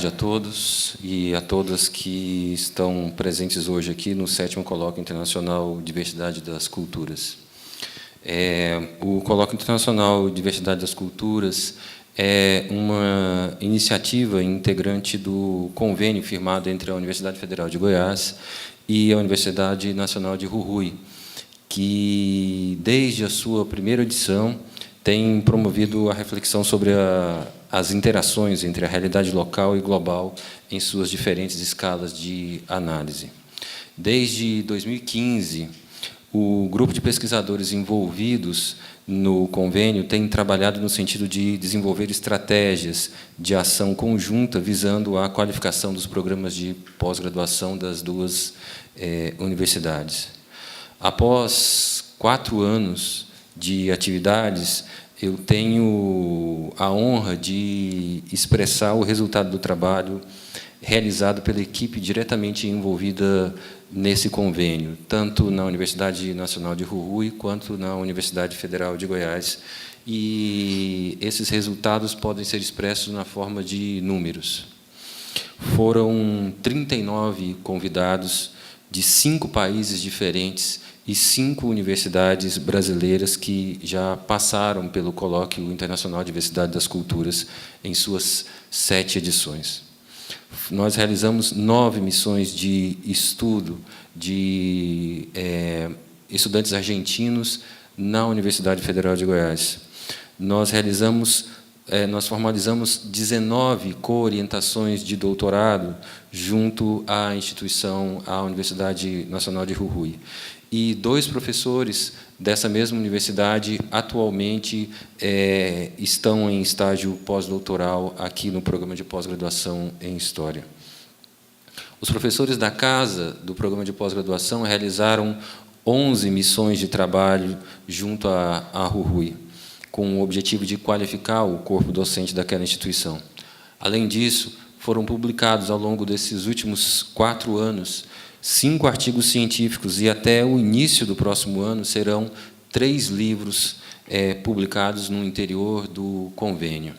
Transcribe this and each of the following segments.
tarde a todos e a todas que estão presentes hoje aqui no 7º Colóquio Internacional Diversidade das Culturas. O Colóquio Internacional Diversidade das Culturas é uma iniciativa integrante do convênio firmado entre a Universidade Federal de Goiás e a Universidade Nacional de Jujuy, que, desde a sua primeira edição, tem promovido a reflexão sobre as interações entre a realidade local e global em suas diferentes escalas de análise. Desde 2015, o grupo de pesquisadores envolvidos no convênio tem trabalhado no sentido de desenvolver estratégias de ação conjunta visando a qualificação dos programas de pós-graduação das duas universidades. Após 4 anos de atividades, eu tenho a honra de expressar o resultado do trabalho realizado pela equipe diretamente envolvida nesse convênio, tanto na Universidade Nacional de Jujuy quanto na Universidade Federal de Goiás. E esses resultados podem ser expressos na forma de números. Foram 39 convidados de 5 países diferentes e 5 universidades brasileiras que já passaram pelo Colóquio Internacional de Diversidade das Culturas em suas 7 edições. Nós realizamos 9 missões de estudo de estudantes argentinos na Universidade Federal de Goiás. Nós formalizamos 19 co-orientações de doutorado junto à instituição, à Universidade Nacional de Jujuy. E 2 professores dessa mesma universidade atualmente estão em estágio pós-doutoral aqui no programa de pós-graduação em História. Os professores da casa do programa de pós-graduação realizaram 11 missões de trabalho junto à Jujuy, com o objetivo de qualificar o corpo docente daquela instituição. Além disso, foram publicados ao longo desses últimos 4 anos 5 artigos científicos e até o início do próximo ano serão 3 livros publicados no interior do convênio.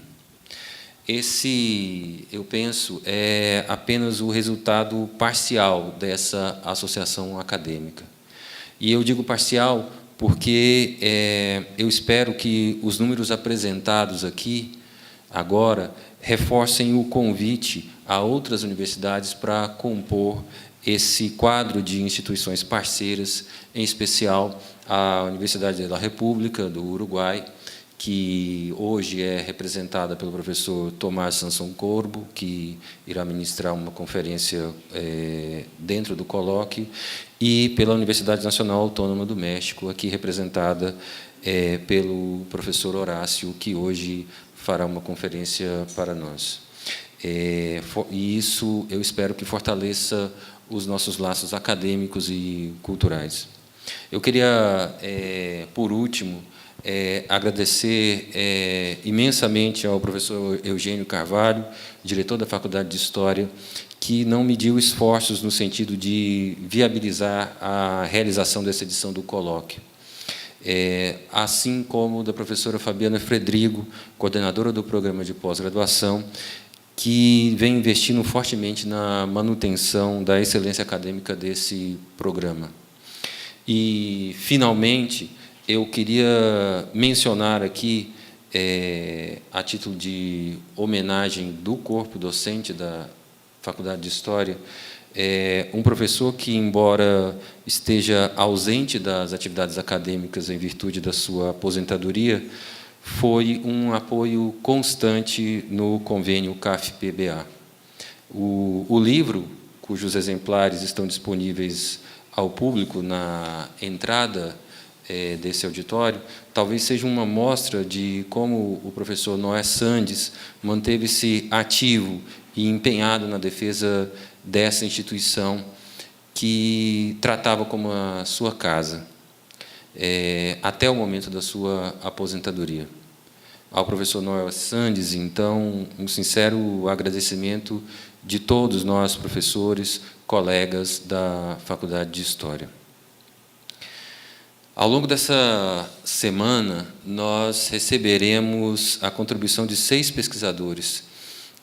Esse, eu penso, é apenas o resultado parcial dessa associação acadêmica. E eu digo parcial porque eu espero que os números apresentados aqui, agora, reforcem o convite a outras universidades para compor esse quadro de instituições parceiras, em especial a Universidade da República do Uruguai, que hoje é representada pelo professor Tomás Sanson Corbo, que irá ministrar uma conferência dentro do colóquio, e pela Universidade Nacional Autônoma do México, aqui representada pelo professor Horácio, que hoje fará uma conferência para nós. E isso eu espero que fortaleça os nossos laços acadêmicos e culturais. Eu queria, por último, agradecer imensamente ao professor Eugênio Carvalho, diretor da Faculdade de História, que não mediu esforços no sentido de viabilizar a realização dessa edição do colóquio. Assim como da professora Fabiana Fredrigo, coordenadora do programa de pós-graduação, que vem investindo fortemente na manutenção da excelência acadêmica desse programa. E, finalmente, eu queria mencionar aqui, a título de homenagem do corpo docente da Faculdade de História, um professor que, embora esteja ausente das atividades acadêmicas em virtude da sua aposentadoria, foi um apoio constante no convênio CAF-PBA. O livro, cujos exemplares estão disponíveis ao público na entrada desse auditório, talvez seja uma mostra de como o professor Noé Sandes manteve-se ativo e empenhado na defesa dessa instituição que tratava como a sua casa, até o momento da sua aposentadoria. Ao professor Noé Sandes, então, um sincero agradecimento de todos nós, professores, colegas da Faculdade de História. Ao longo dessa semana, nós receberemos a contribuição de 6 pesquisadores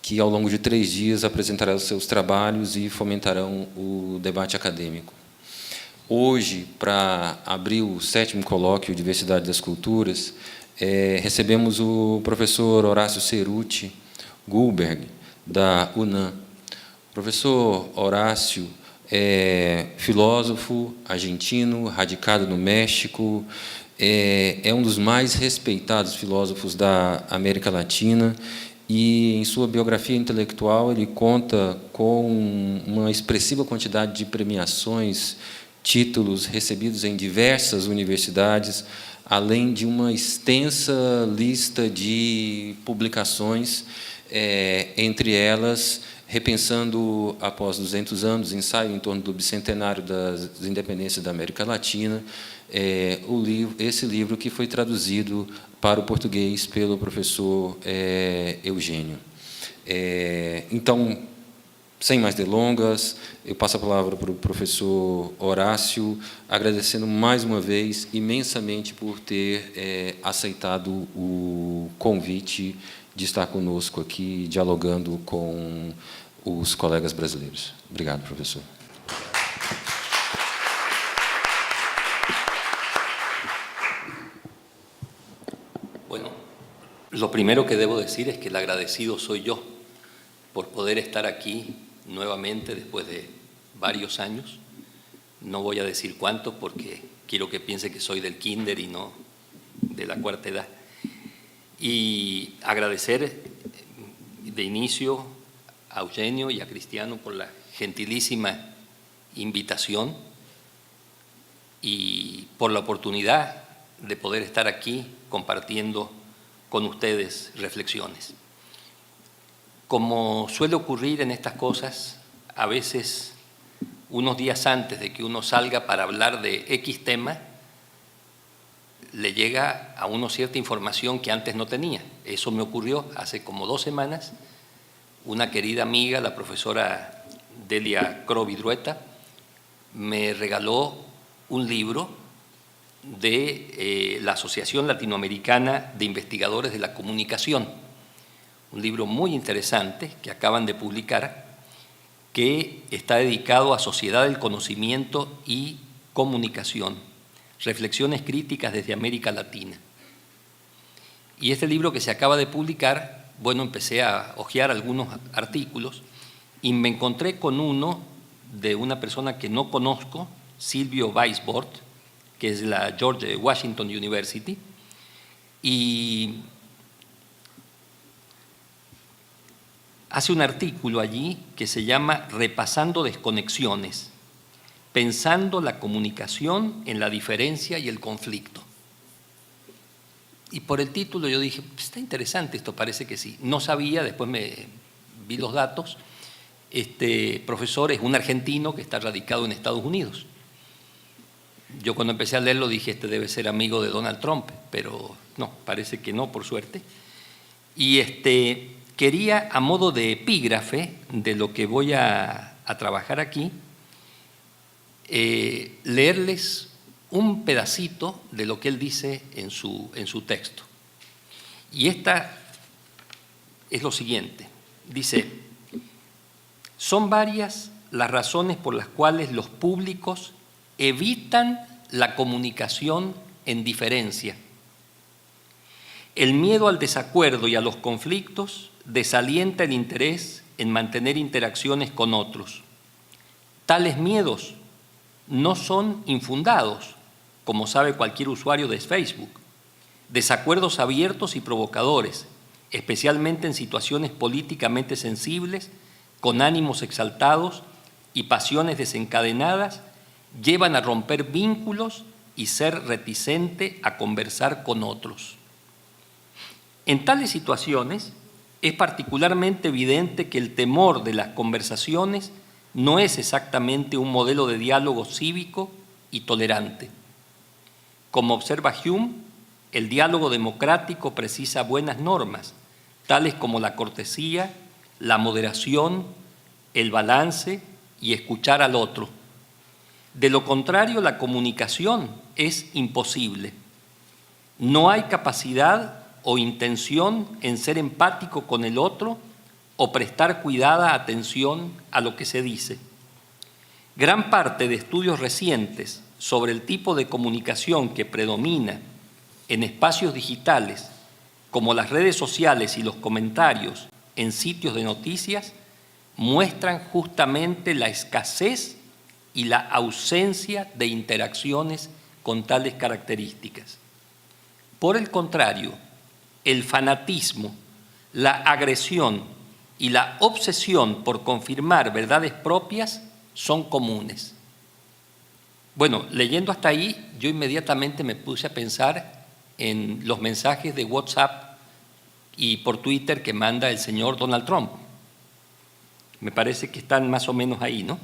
que ao longo de 3 dias apresentará os seus trabalhos e fomentarão o debate acadêmico. Hoje, para abrir o 7º colóquio Diversidade das Culturas, recebemos o professor Horácio Cerutti Gulberg, da UNAM. O professor Horácio é filósofo argentino, radicado no México, é um dos mais respeitados filósofos da América Latina e, em sua biografia intelectual, ele conta com uma expressiva quantidade de premiações, títulos recebidos em diversas universidades, além de uma extensa lista de publicações, entre elas, Repensando após 200 anos, ensaio em torno do bicentenário das independências da América Latina, esse livro que foi traduzido para o português pelo professor Eugênio. Então, sem mais delongas, eu passo a palavra para o professor Horácio, agradecendo mais uma vez imensamente por ter aceitado o convite de estar conosco aqui, dialogando com os colegas brasileiros. Obrigado, profesor. Bueno, lo primero que debo decir es que el agradecido soy yo por poder estar aquí nuevamente después de varios años. No voy a decir cuántos porque quiero que piense que soy del kinder y no de la cuarta edad. Y agradecer de inicio a Eugenio y a Cristiano por la gentilísima invitación y por la oportunidad de poder estar aquí compartiendo con ustedes reflexiones. Como suele ocurrir en estas cosas, a veces unos días antes de que uno salga para hablar de X tema, le llega a uno cierta información que antes no tenía. Eso me ocurrió hace como 2 semanas. Una querida amiga, la profesora Delia Crovidrueta, me regaló un libro de la Asociación Latinoamericana de Investigadores de la Comunicación, un libro muy interesante que acaban de publicar, que está dedicado a sociedad del conocimiento y comunicación, reflexiones críticas desde América Latina. Y este libro que se acaba de publicar, bueno, empecé a hojear algunos artículos y me encontré con uno de una persona que no conozco, Silvio Weisbord, que es de la George Washington University, y hace un artículo allí que se llama Repasando desconexiones, pensando la comunicación en la diferencia y el conflicto. Y por el título yo dije, está interesante esto, parece que sí. No sabía, después me vi los datos. Este profesor es un argentino que está radicado en Estados Unidos. Yo cuando empecé a leerlo dije, este debe ser amigo de Donald Trump, pero no, parece que no, por suerte. Y quería, a modo de epígrafe de lo que voy a trabajar aquí, leerles un pedacito de lo que él dice en su texto. Y esta es lo siguiente. Dice, son varias las razones por las cuales los públicos evitan la comunicación en diferencia. El miedo al desacuerdo y a los conflictos desalienta el interés en mantener interacciones con otros. Tales miedos no son infundados, como sabe cualquier usuario de Facebook. Desacuerdos abiertos y provocadores, especialmente en situaciones políticamente sensibles, con ánimos exaltados y pasiones desencadenadas, llevan a romper vínculos y ser reticente a conversar con otros. En tales situaciones es particularmente evidente que el temor de las conversaciones no es exactamente un modelo de diálogo cívico y tolerante. Como observa Hume, el diálogo democrático precisa buenas normas, tales como la cortesía, la moderación, el balance y escuchar al otro. De lo contrario, la comunicación es imposible. No hay capacidad o intención en ser empático con el otro o prestar cuidada atención a lo que se dice. Gran parte de estudios recientes sobre el tipo de comunicación que predomina en espacios digitales, como las redes sociales y los comentarios en sitios de noticias, muestran justamente la escasez y la ausencia de interacciones con tales características. Por el contrario, el fanatismo, la agresión y la obsesión por confirmar verdades propias son comunes. Bueno, leyendo hasta ahí, yo inmediatamente me puse a pensar en los mensajes de WhatsApp y por Twitter que manda el señor Donald Trump. Me parece que están más o menos ahí, ¿no?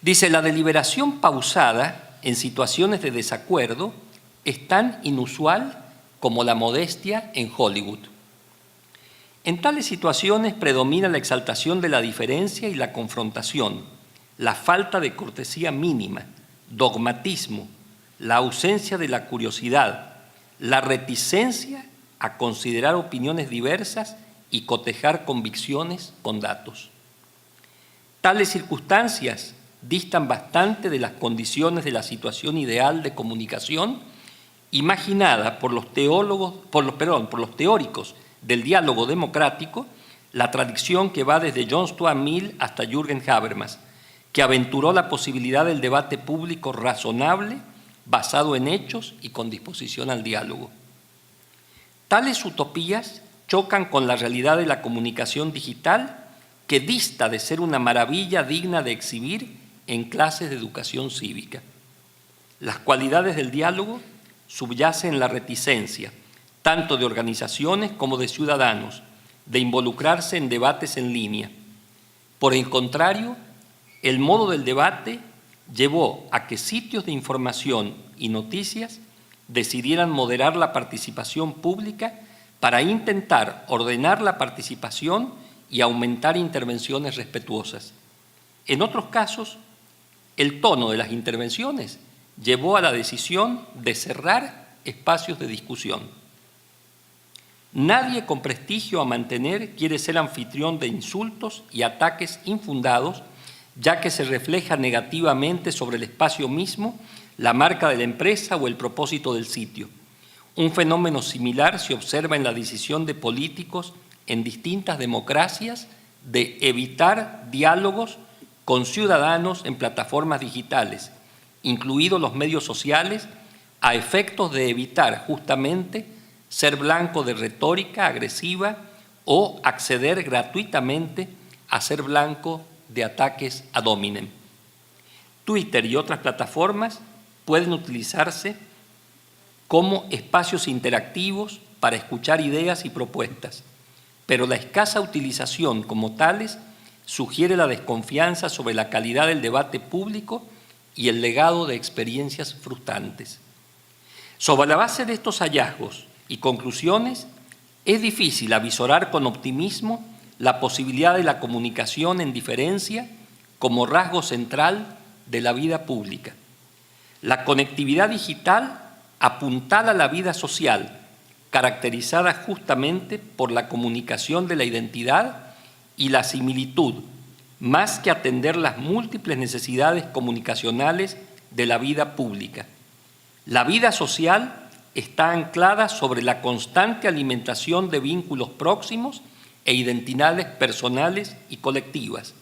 Dice, la deliberación pausada en situaciones de desacuerdo es tan inusual como la modestia en Hollywood. En tales situaciones predomina la exaltación de la diferencia y la confrontación, la falta de cortesía mínima, dogmatismo, la ausencia de la curiosidad, la reticencia a considerar opiniones diversas y cotejar convicciones con datos. Tales circunstancias distan bastante de las condiciones de la situación ideal de comunicación imaginada por los teóricos del diálogo democrático, la tradición que va desde John Stuart Mill hasta Jürgen Habermas, que aventuró la posibilidad del debate público razonable, basado en hechos y con disposición al diálogo. Tales utopías chocan con la realidad de la comunicación digital, que dista de ser una maravilla digna de exhibir en clases de educación cívica. Las cualidades del diálogo subyacen en la reticencia, tanto de organizaciones como de ciudadanos, de involucrarse en debates en línea. Por el contrario, el modo del debate llevó a que sitios de información y noticias decidieran moderar la participación pública para intentar ordenar la participación y aumentar intervenciones respetuosas. En otros casos, el tono de las intervenciones llevó a la decisión de cerrar espacios de discusión. Nadie con prestigio a mantener quiere ser anfitrión de insultos y ataques infundados, ya que se refleja negativamente sobre el espacio mismo, la marca de la empresa o el propósito del sitio. Un fenómeno similar se observa en la decisión de políticos en distintas democracias de evitar diálogos con ciudadanos en plataformas digitales, incluidos los medios sociales, a efectos de evitar justamente ser blanco de retórica agresiva o acceder gratuitamente a ser blanco de ataques ad hominem. Twitter y otras plataformas pueden utilizarse como espacios interactivos para escuchar ideas y propuestas, pero la escasa utilización como tales sugiere la desconfianza sobre la calidad del debate público y el legado de experiencias frustrantes. Sobre la base de estos hallazgos y conclusiones, es difícil avisorar con optimismo la posibilidad de la comunicación en diferencia como rasgo central de la vida pública. La conectividad digital apuntala la vida social, caracterizada justamente por la comunicación de la identidad y la similitud, más que atender las múltiples necesidades comunicacionales de la vida pública. La vida social está anclada sobre la constante alimentación de vínculos próximos e identidades personales y colectivas.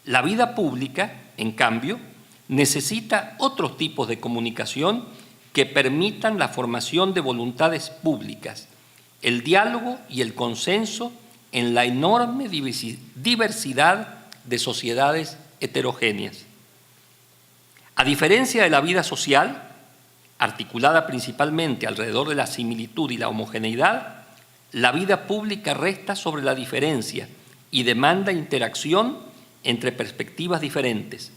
La vida pública, en cambio, necesita otros tipos de comunicación que permitan la formación de voluntades públicas, el diálogo y el consenso en la enorme diversidad de sociedades heterogéneas. A diferencia de la vida social, articulada principalmente alrededor de la similitud y la homogeneidad, la vida pública resta sobre la diferencia y demanda interacción entre perspectivas diferentes.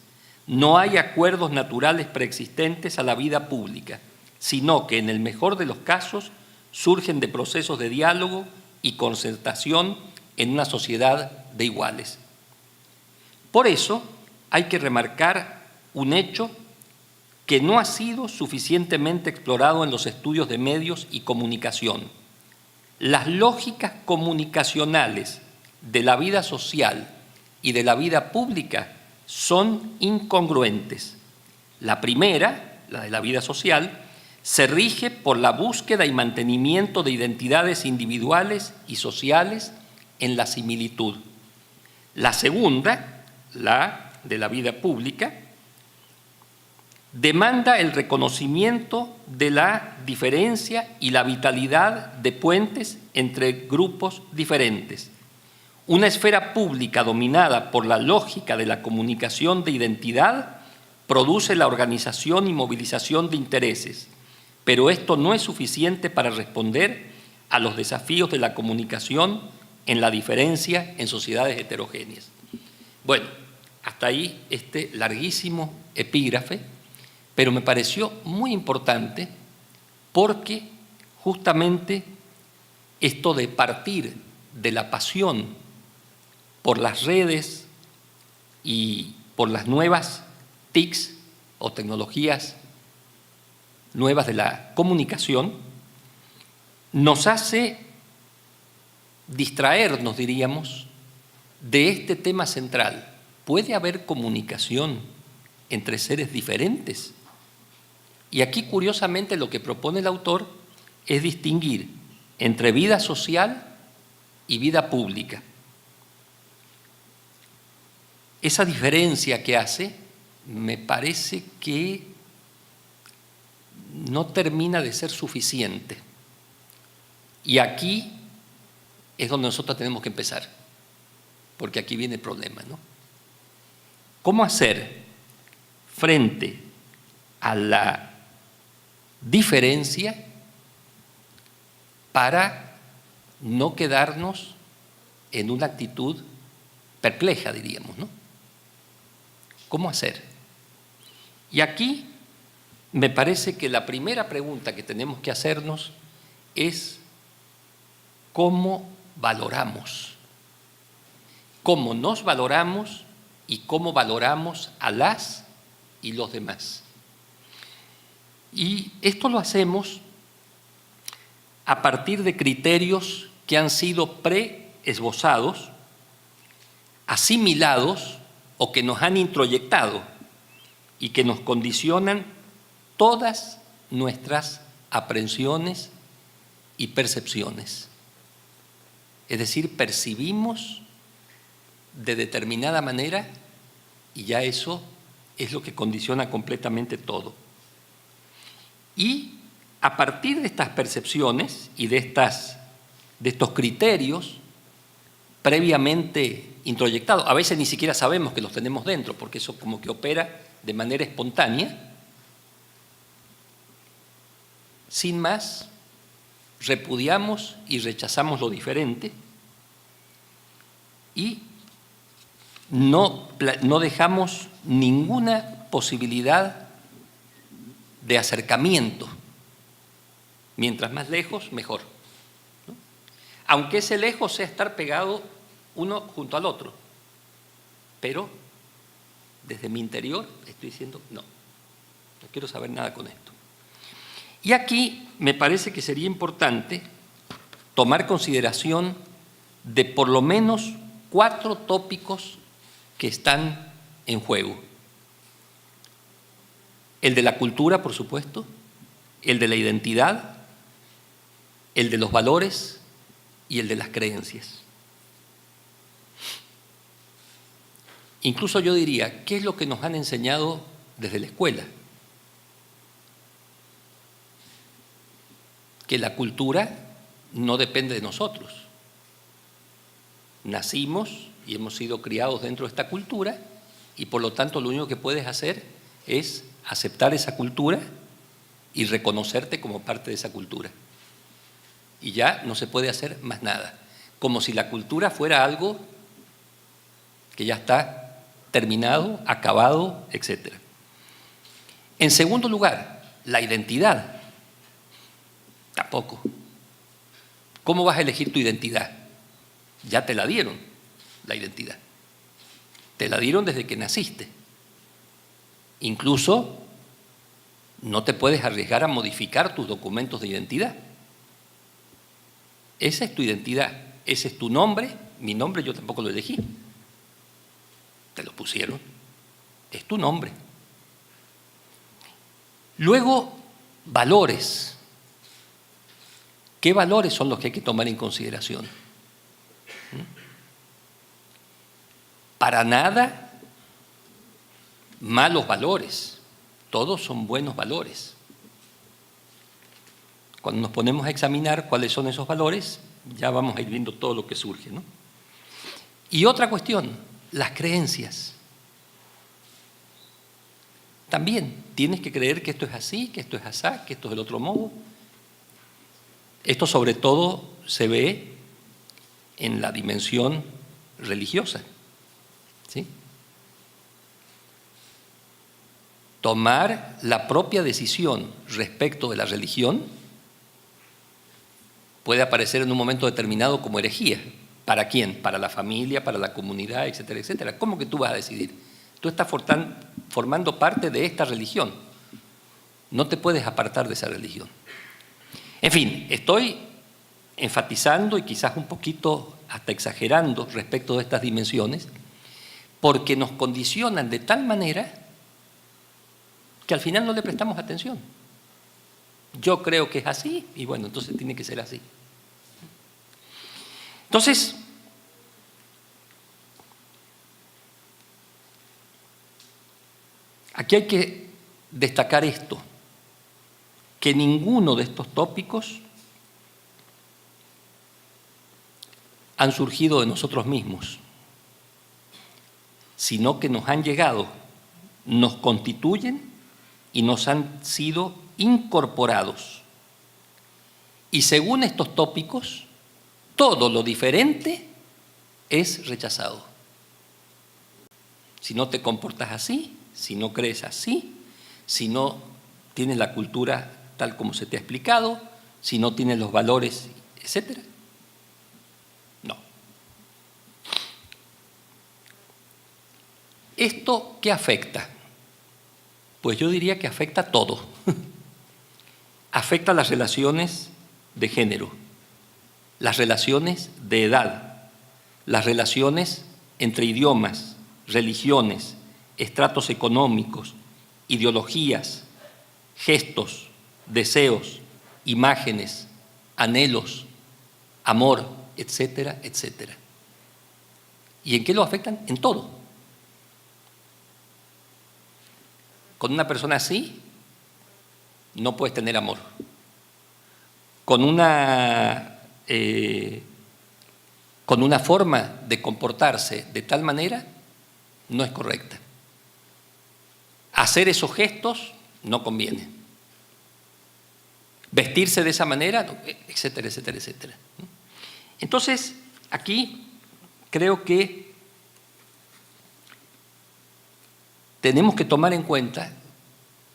No hay acuerdos naturales preexistentes a la vida pública, sino que en el mejor de los casos surgen de procesos de diálogo y concertación en una sociedad de iguales. Por eso hay que remarcar un hecho que no ha sido suficientemente explorado en los estudios de medios y comunicación. Las lógicas comunicacionales de la vida social y de la vida pública son incongruentes. La primera, la de la vida social, se rige por la búsqueda y mantenimiento de identidades individuales y sociales en la similitud. La segunda, la de la vida pública, demanda el reconocimiento de la diferencia y la vitalidad de puentes entre grupos diferentes. Una esfera pública dominada por la lógica de la comunicación de identidad produce la organización y movilización de intereses, pero esto no es suficiente para responder a los desafíos de la comunicación en la diferencia en sociedades heterogéneas. Bueno, hasta ahí este larguísimo epígrafe, pero me pareció muy importante porque justamente esto de partir de la pasión por las redes y por las nuevas TICs o tecnologías nuevas de la comunicación, nos hace distraernos, diríamos, de este tema central. ¿Puede haber comunicación entre seres diferentes? Y aquí, curiosamente, lo que propone el autor es distinguir entre vida social y vida pública. Esa diferencia que hace me parece que no termina de ser suficiente. Y aquí es donde nosotros tenemos que empezar, porque aquí viene el problema, ¿no? ¿Cómo hacer frente a la diferencia para no quedarnos en una actitud perpleja, diríamos, ¿no? ¿Cómo hacer? Y aquí me parece que la primera pregunta que tenemos que hacernos es cómo valoramos, cómo nos valoramos y cómo valoramos a las y los demás. Y esto lo hacemos a partir de criterios que han sido preesbozados, asimilados o que nos han introyectado y que nos condicionan todas nuestras aprehensiones y percepciones. Es decir, percibimos de determinada manera y ya eso es lo que condiciona completamente todo. Y a partir de estas percepciones y de estos criterios previamente introyectados, a veces ni siquiera sabemos que los tenemos dentro, porque eso como que opera de manera espontánea, sin más, repudiamos y rechazamos lo diferente y no dejamos ninguna posibilidad de acercamiento. Mientras más lejos, mejor, ¿no? Aunque ese lejos sea estar pegado uno junto al otro, pero desde mi interior estoy diciendo no quiero saber nada con esto. Y aquí me parece que sería importante tomar consideración de por lo menos 4 tópicos que están en juego. El de la cultura, por supuesto, el de la identidad, el de los valores y el de las creencias. Incluso yo diría, ¿qué es lo que nos han enseñado desde la escuela? Que la cultura no depende de nosotros. Nacimos y hemos sido criados dentro de esta cultura y por lo tanto lo único que puedes hacer es aceptar esa cultura y reconocerte como parte de esa cultura. Y ya no se puede hacer más nada. Como si la cultura fuera algo que ya está terminado, acabado, etc. En segundo lugar, la identidad. Tampoco. ¿Cómo vas a elegir tu identidad? Ya te la dieron, la identidad. Te la dieron desde que naciste. Incluso no te puedes arriesgar a modificar tus documentos de identidad. Esa es tu identidad, ese es tu nombre mi nombre yo tampoco lo elegí. Te lo pusieron. Es tu nombre. Luego, valores. ¿Qué valores son los que hay que tomar en consideración? Para nada malos valores. Todos son buenos valores. Cuando nos ponemos a examinar cuáles son esos valores, ya vamos a ir viendo todo lo que surge, ¿no? Y otra cuestión, las creencias. También tienes que creer que esto es así, que esto es asá, que esto es del otro modo. Esto sobre todo se ve en la dimensión religiosa, ¿sí? Tomar la propia decisión respecto de la religión puede aparecer en un momento determinado como herejía. ¿Para quién? Para la familia, para la comunidad, etcétera, etcétera. ¿Cómo que tú vas a decidir? Tú estás formando parte de esta religión. No te puedes apartar de esa religión. En fin, estoy enfatizando y quizás un poquito hasta exagerando respecto de estas dimensiones, porque nos condicionan de tal manera que al final no le prestamos atención. Yo creo que es así y bueno, entonces tiene que ser así. Entonces, aquí hay que destacar esto, que ninguno de estos tópicos han surgido de nosotros mismos, sino que nos han llegado, nos constituyen y nos han sido incorporados. Y según estos tópicos, todo lo diferente es rechazado. Si no te comportas así, si no crees así, si no tienes la cultura tal como se te ha explicado, si no tienes los valores, etc. No. ¿Esto qué afecta? Pues yo diría que afecta todo. Afecta las relaciones de género, las relaciones de edad, las relaciones entre idiomas, religiones, estratos económicos, ideologías, gestos, deseos, imágenes, anhelos, amor, etcétera, etcétera. ¿Y en qué lo afectan? En todo. Con una persona así, no puedes tener amor. Con una forma de comportarse de tal manera, no es correcta. Hacer esos gestos no conviene. Vestirse de esa manera, etcétera, etcétera, etcétera. Entonces, aquí creo que tenemos que tomar en cuenta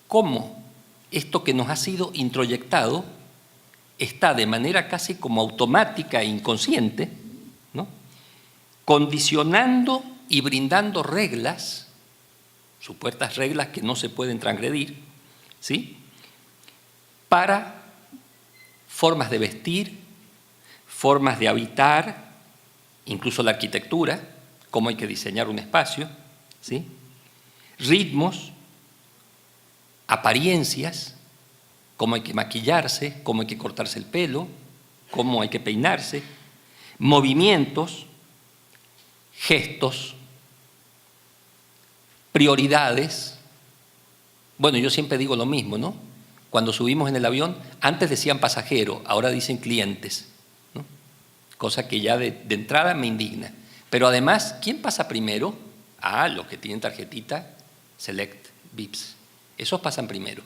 cómo esto que nos ha sido introyectado está de manera casi como automática e inconsciente, ¿no?, condicionando y brindando reglas, supuestas reglas que no se pueden transgredir, ¿sí?, para formas de vestir, formas de habitar, incluso la arquitectura, cómo hay que diseñar un espacio, ¿sí?, ritmos, apariencias, cómo hay que maquillarse, cómo hay que cortarse el pelo, cómo hay que peinarse, movimientos, gestos, prioridades. Bueno, yo siempre digo lo mismo, ¿no? Cuando subimos en el avión, antes decían pasajero, ahora dicen clientes, ¿no? Cosa que ya de entrada me indigna. Pero además, ¿quién pasa primero? Ah, los que tienen tarjetita Select, VIPs. Esos pasan primero.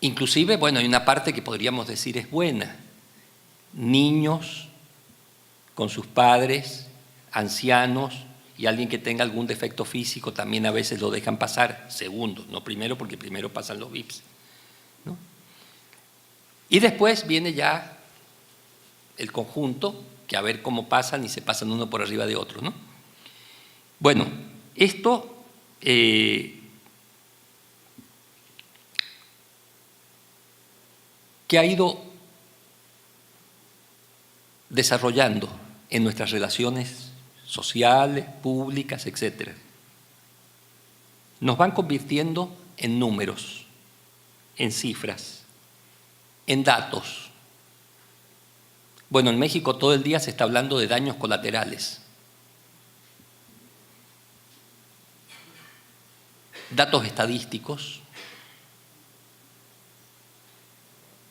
Inclusive, bueno, hay una parte que podríamos decir es buena. Niños con sus padres, ancianos y alguien que tenga algún defecto físico también a veces lo dejan pasar segundo, no primero, porque primero pasan los VIPs, ¿no? Y después viene ya el conjunto, que a ver cómo pasan y se pasan uno por arriba de otro, ¿no? Bueno, esto que ha ido desarrollando en nuestras relaciones sociales, públicas, etc., nos van convirtiendo en números, en cifras, en datos. Bueno, en México todo el día se está hablando de daños colaterales. Datos estadísticos.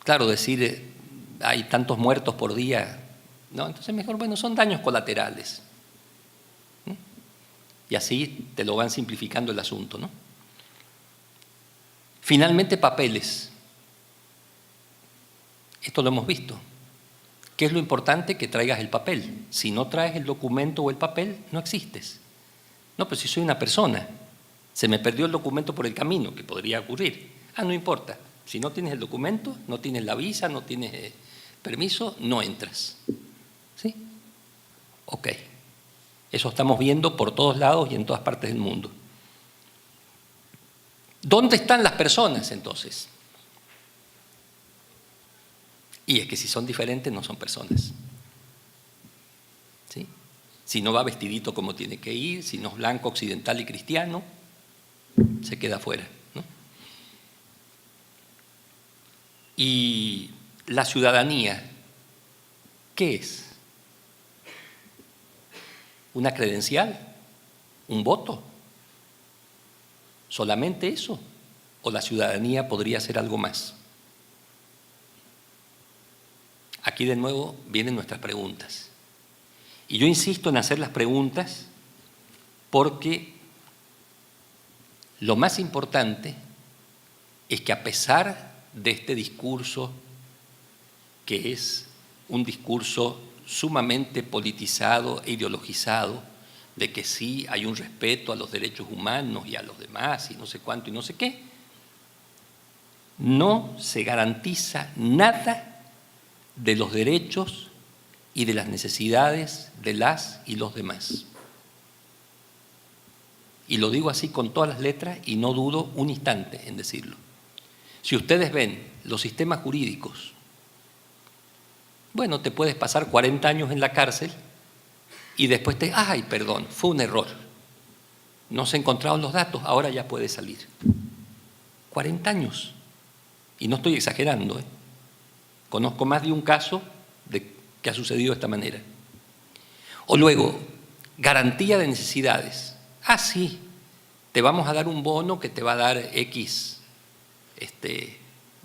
Claro, decir hay tantos muertos por día, no, entonces mejor, bueno, son daños colaterales. Y así te lo van simplificando el asunto, ¿no? Finalmente, papeles. Esto lo hemos visto. ¿Qué es lo importante? Que traigas el papel. Si no traes el documento o el papel, no existes. No, pero si soy una persona, se me perdió el documento por el camino, que podría ocurrir. Ah, no importa. Si no tienes el documento, no tienes la visa, no tienes permiso, no entras. ¿Sí? Ok. Eso estamos viendo por todos lados y en todas partes del mundo. ¿Dónde están las personas entonces? Y es que si son diferentes no son personas. ¿Sí? Si no va vestidito como tiene que ir, si no es blanco, occidental y cristiano, se queda fuera, ¿no? Y la ciudadanía, ¿qué es? ¿Una credencial? ¿Un voto? ¿Solamente eso? ¿O la ciudadanía podría ser algo más? Aquí de nuevo vienen nuestras preguntas. Y yo insisto en hacer las preguntas porque lo más importante es que a pesar de este discurso, que es un discurso sumamente politizado e ideologizado, de que sí hay un respeto a los derechos humanos y a los demás y no sé cuánto y no sé qué, no se garantiza nada de los derechos y de las necesidades de las y los demás. Y lo digo así con todas las letras y no dudo un instante en decirlo. Si ustedes ven los sistemas jurídicos, bueno, te puedes pasar 40 años en la cárcel y después ay, perdón, fue un error. No se encontraron los datos, ahora ya puedes salir. 40 años. Y no estoy exagerando, ¿eh? Conozco más de un caso que ha sucedido de esta manera. O luego, garantía de necesidades. Ah, sí, te vamos a dar un bono que te va a dar X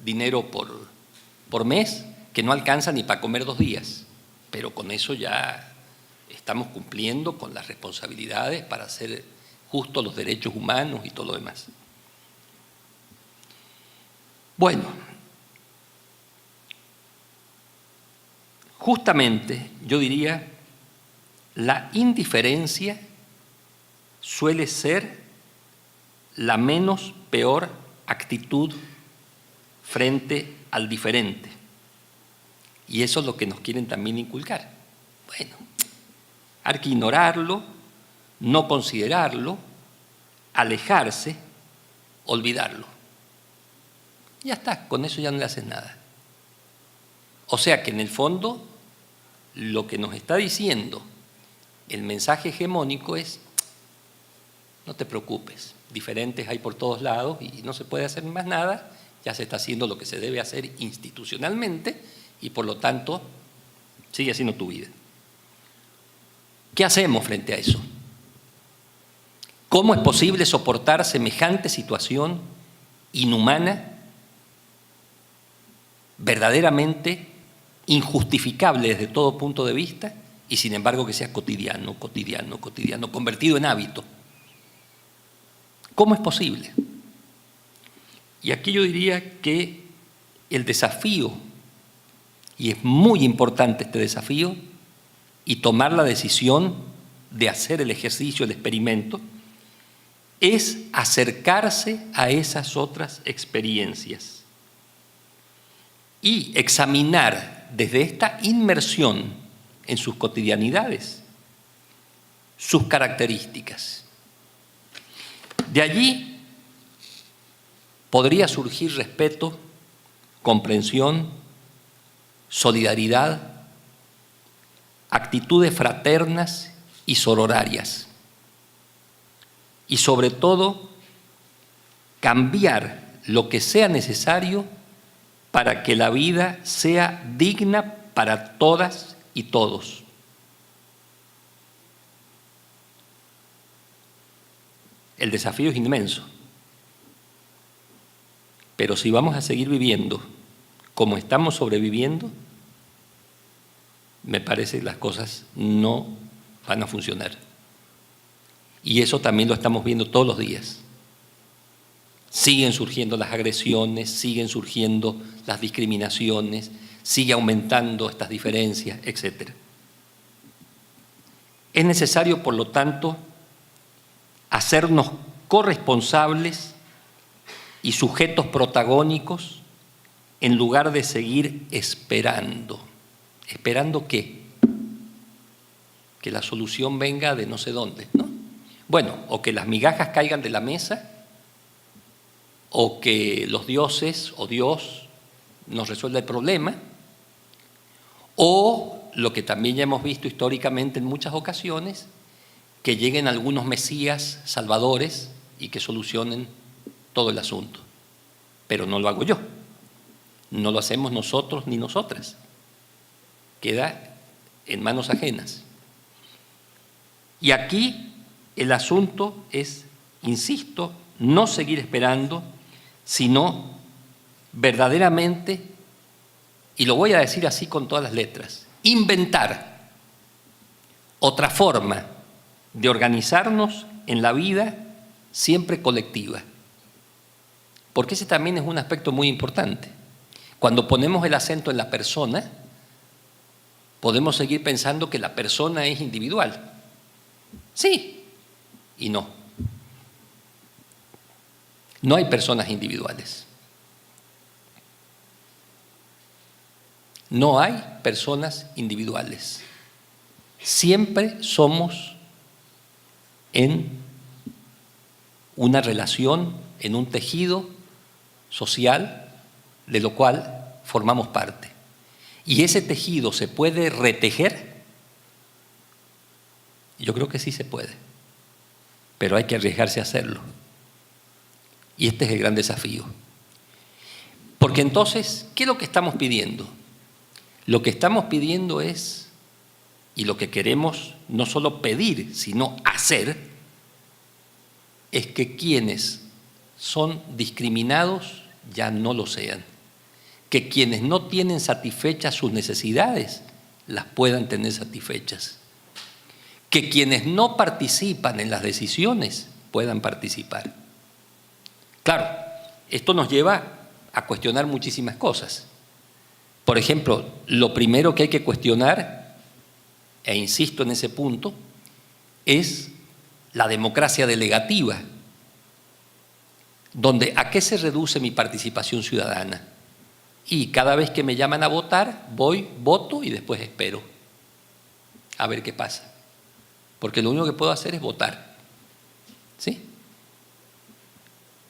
dinero por mes, que no alcanza ni para comer 2 días. Pero con eso ya estamos cumpliendo con las responsabilidades para hacer justos los derechos humanos y todo lo demás. Bueno, justamente yo diría, la indiferencia suele ser la menos peor actitud frente al diferente. Y eso es lo que nos quieren también inculcar. Bueno, hay que ignorarlo, no considerarlo, alejarse, olvidarlo. Ya está, con eso ya no le haces nada. O sea que en el fondo lo que nos está diciendo el mensaje hegemónico es: no te preocupes, diferentes hay por todos lados y no se puede hacer más nada, ya se está haciendo lo que se debe hacer institucionalmente y por lo tanto sigue haciendo tu vida. ¿Qué hacemos frente a eso? ¿Cómo es posible soportar semejante situación inhumana, verdaderamente injustificable desde todo punto de vista, y sin embargo que sea cotidiano, convertido en hábito? ¿Cómo es posible? Y aquí yo diría que el desafío, y es muy importante este desafío, y tomar la decisión de hacer el ejercicio, el experimento, es acercarse a esas otras experiencias y examinar desde esta inmersión en sus cotidianidades sus características. De allí podría surgir respeto, comprensión, solidaridad, actitudes fraternas y sororarias. Y sobre todo, cambiar lo que sea necesario para que la vida sea digna para todas y todos. El desafío es inmenso, pero si vamos a seguir viviendo como estamos sobreviviendo, me parece que las cosas no van a funcionar. Y eso también lo estamos viendo todos los días. Siguen surgiendo las agresiones, siguen surgiendo las discriminaciones, sigue aumentando estas diferencias, etc. Es necesario, por lo tanto, hacernos corresponsables y sujetos protagónicos en lugar de seguir esperando. ¿Esperando qué? Que la solución venga de no sé dónde, ¿no? Bueno, o que las migajas caigan de la mesa, o que los dioses o Dios nos resuelva el problema, o lo que también ya hemos visto históricamente en muchas ocasiones, que lleguen algunos mesías salvadores y que solucionen todo el asunto. Pero no lo hago yo, no lo hacemos nosotros ni nosotras, queda en manos ajenas. Y aquí el asunto es, insisto, no seguir esperando, sino verdaderamente, y lo voy a decir así con todas las letras, inventar otra forma de organizarnos en la vida siempre colectiva. Porque ese también es un aspecto muy importante. Cuando ponemos el acento en la persona, podemos seguir pensando que la persona es individual. Sí y no. No hay personas individuales. No hay personas individuales. Siempre somos en una relación, en un tejido social de lo cual formamos parte. ¿Y ese tejido se puede retejer? Yo creo que sí se puede, pero hay que arriesgarse a hacerlo. Y este es el gran desafío. Porque entonces, ¿qué es lo que estamos pidiendo? Lo que estamos pidiendo es, y lo que queremos no solo pedir, sino hacer, es que quienes son discriminados ya no lo sean. Que quienes no tienen satisfechas sus necesidades, las puedan tener satisfechas. Que quienes no participan en las decisiones puedan participar. Claro, esto nos lleva a cuestionar muchísimas cosas. Por ejemplo, lo primero que hay que cuestionar, e insisto en ese punto, es la democracia delegativa, donde ¿a qué se reduce mi participación ciudadana? Y cada vez que me llaman a votar, voy, voto y después espero a ver qué pasa. Porque lo único que puedo hacer es votar. ¿Sí?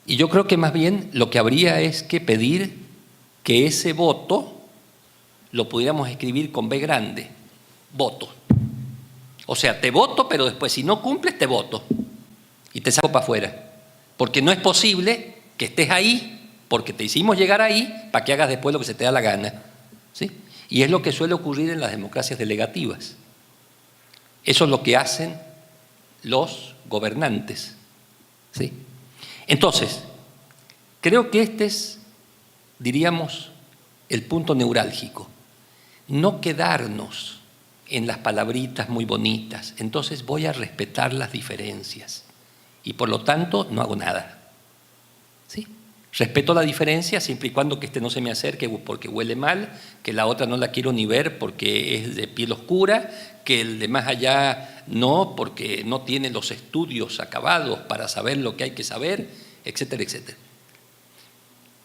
Y yo creo que más bien lo que habría es que pedir que ese voto lo pudiéramos escribir con B grande, voto. O sea, te voto, pero después si no cumples, te voto y te saco para afuera. Porque no es posible que estés ahí, porque te hicimos llegar ahí, para que hagas después lo que se te da la gana. ¿Sí? Y es lo que suele ocurrir en las democracias delegativas. Eso es lo que hacen los gobernantes. ¿Sí? Entonces, creo que este es, diríamos, el punto neurálgico. No quedarnos en las palabritas muy bonitas. Entonces voy a respetar las diferencias y por lo tanto no hago nada. ¿Sí? Respeto la diferencia siempre y cuando que este no se me acerque porque huele mal, que la otra no la quiero ni ver porque es de piel oscura, que el de más allá no porque no tiene los estudios acabados para saber lo que hay que saber, etcétera, etcétera.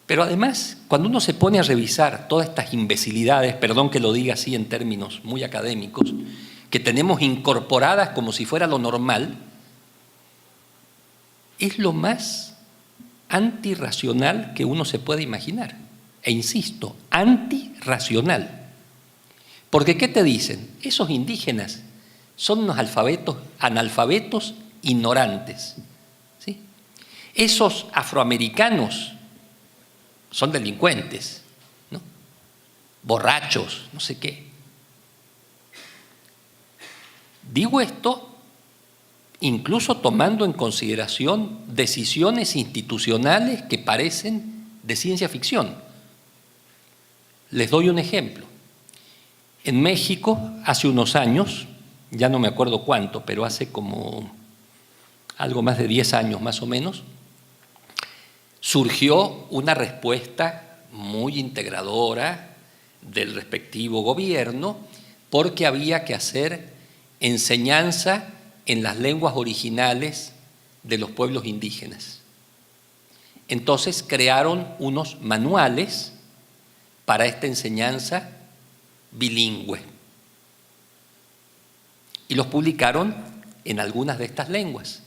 Pero además, cuando uno se pone a revisar todas estas imbecilidades, perdón que lo diga así en términos muy académicos, que tenemos incorporadas como si fuera lo normal, es lo más antirracional que uno se puede imaginar. E insisto, antirracional. Porque ¿qué te dicen? Esos indígenas son unos analfabetos ignorantes, ¿sí? Esos afroamericanos son delincuentes, ¿no? Borrachos, no sé qué. Digo esto incluso tomando en consideración decisiones institucionales que parecen de ciencia ficción. Les doy un ejemplo. En México, hace unos años, ya no me acuerdo cuánto, pero hace como algo más de 10 años más o menos, surgió una respuesta muy integradora del respectivo gobierno porque había que hacer enseñanza en las lenguas originales de los pueblos indígenas. Entonces crearon unos manuales para esta enseñanza bilingüe y los publicaron en algunas de estas lenguas,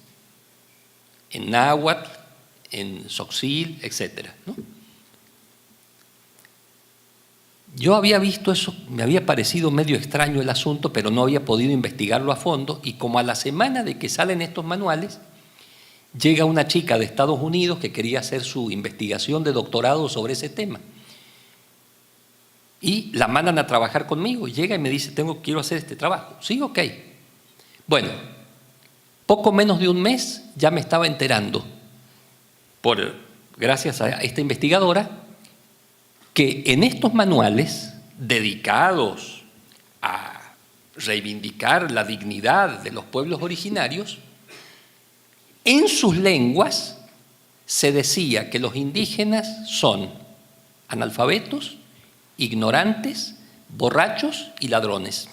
en náhuatl, en tzotzil, etc., ¿no? Yo había visto eso, me había parecido medio extraño el asunto, pero no había podido investigarlo a fondo, y como a la semana de que salen estos manuales, llega una chica de Estados Unidos que quería hacer su investigación de doctorado sobre ese tema. Y la mandan a trabajar conmigo, y llega y me dice, quiero hacer este trabajo. Sí, ok. Bueno, poco menos de un mes ya me estaba enterando, gracias a esta investigadora, que en estos manuales dedicados a reivindicar la dignidad de los pueblos originarios, en sus lenguas se decía que los indígenas son analfabetos, ignorantes, borrachos y ladrones.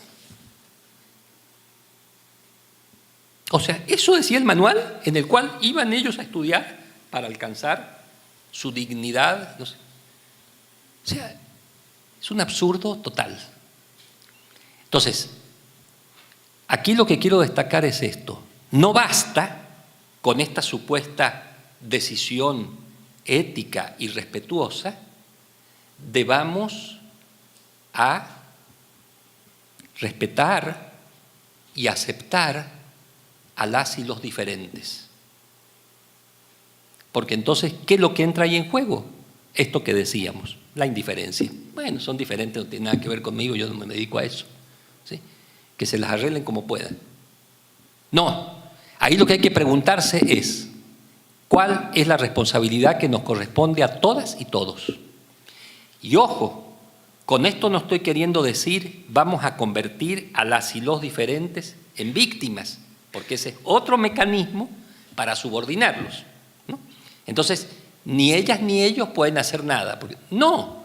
O sea, eso decía el manual en el cual iban ellos a estudiar para alcanzar su dignidad, no sé. O sea, es un absurdo total. Entonces, aquí lo que quiero destacar es esto. No basta con esta supuesta decisión ética y respetuosa, debamos a respetar y aceptar a las y los diferentes. Porque entonces, ¿qué es lo que entra ahí en juego? Esto que decíamos, la indiferencia. Bueno, son diferentes, no tiene nada que ver conmigo, yo no me dedico a eso, ¿sí? Que se las arreglen como puedan. No, ahí lo que hay que preguntarse es, ¿cuál es la responsabilidad que nos corresponde a todas y todos? Y ojo, con esto no estoy queriendo decir vamos a convertir a las y los diferentes en víctimas, porque ese es otro mecanismo para subordinarlos, ¿no? Entonces, ni ellas ni ellos pueden hacer nada. No,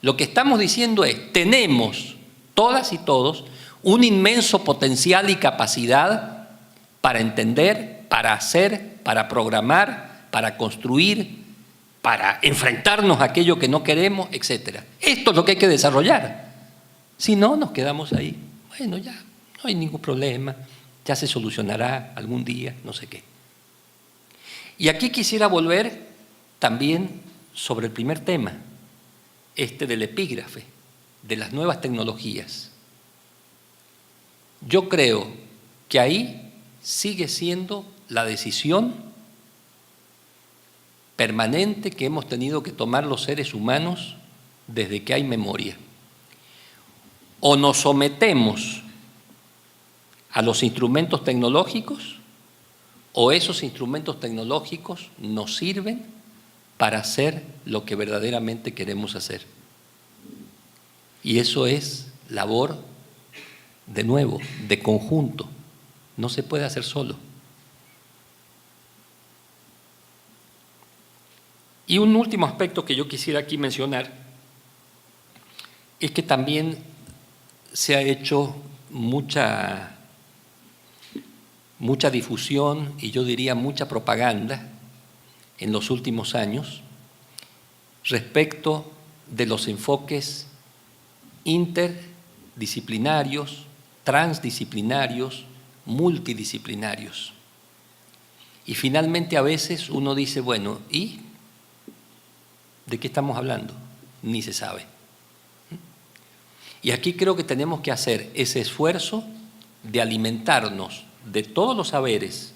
lo que estamos diciendo es, tenemos todas y todos un inmenso potencial y capacidad para entender, para hacer, para programar, para construir, para enfrentarnos a aquello que no queremos, etc. Esto es lo que hay que desarrollar. Si no, nos quedamos ahí. Bueno, ya no hay ningún problema, ya se solucionará algún día, no sé qué. Y aquí quisiera volver también sobre el primer tema, del epígrafe, de las nuevas tecnologías. Yo creo que ahí sigue siendo la decisión permanente que hemos tenido que tomar los seres humanos desde que hay memoria. O nos sometemos a los instrumentos tecnológicos, o esos instrumentos tecnológicos nos sirven para hacer lo que verdaderamente queremos hacer. Y eso es labor, de nuevo, de conjunto. No se puede hacer solo. Y un último aspecto que yo quisiera aquí mencionar es que también se ha hecho mucha difusión y yo diría mucha propaganda en los últimos años respecto de los enfoques interdisciplinarios, transdisciplinarios, multidisciplinarios. Y finalmente a veces uno dice, bueno, ¿y de qué estamos hablando? Ni se sabe. Y aquí creo que tenemos que hacer ese esfuerzo de alimentarnos de todos los saberes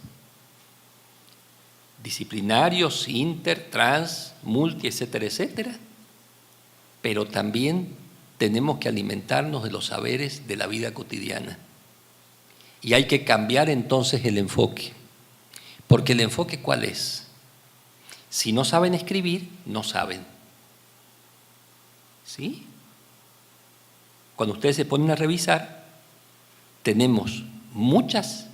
disciplinarios, inter, trans, multi, etcétera, etcétera, pero también tenemos que alimentarnos de los saberes de la vida cotidiana. Y hay que cambiar entonces el enfoque. Porque el enfoque, ¿cuál es? Si no saben escribir, no saben. ¿Sí? Cuando ustedes se ponen a revisar, tenemos muchos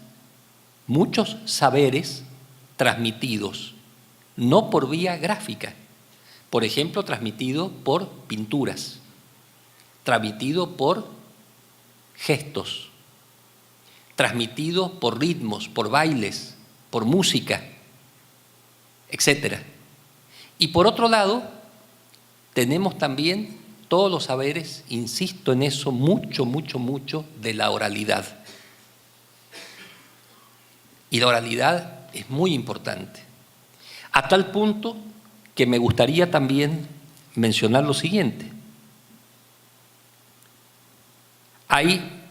saberes transmitidos, no por vía gráfica. Por ejemplo, transmitido por pinturas, transmitido por gestos, transmitido por ritmos, por bailes, por música, etc. Y por otro lado, tenemos también todos los saberes, insisto en eso, mucho, de la oralidad. Y la oralidad es muy importante, a tal punto que me gustaría también mencionar lo siguiente. Hay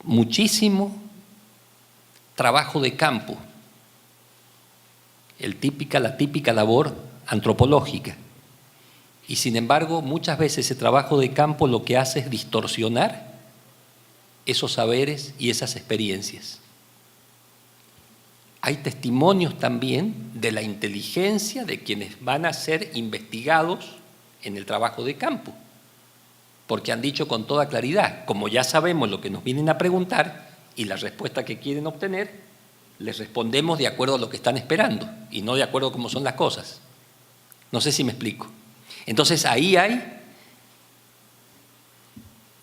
muchísimo trabajo de campo, la típica labor antropológica. Y sin embargo, muchas veces ese trabajo de campo lo que hace es distorsionar esos saberes y esas experiencias. Hay testimonios también de la inteligencia de quienes van a ser investigados en el trabajo de campo, porque han dicho con toda claridad, como ya sabemos lo que nos vienen a preguntar y la respuesta que quieren obtener, les respondemos de acuerdo a lo que están esperando y no de acuerdo a cómo son las cosas. No sé si me explico. Entonces ahí hay,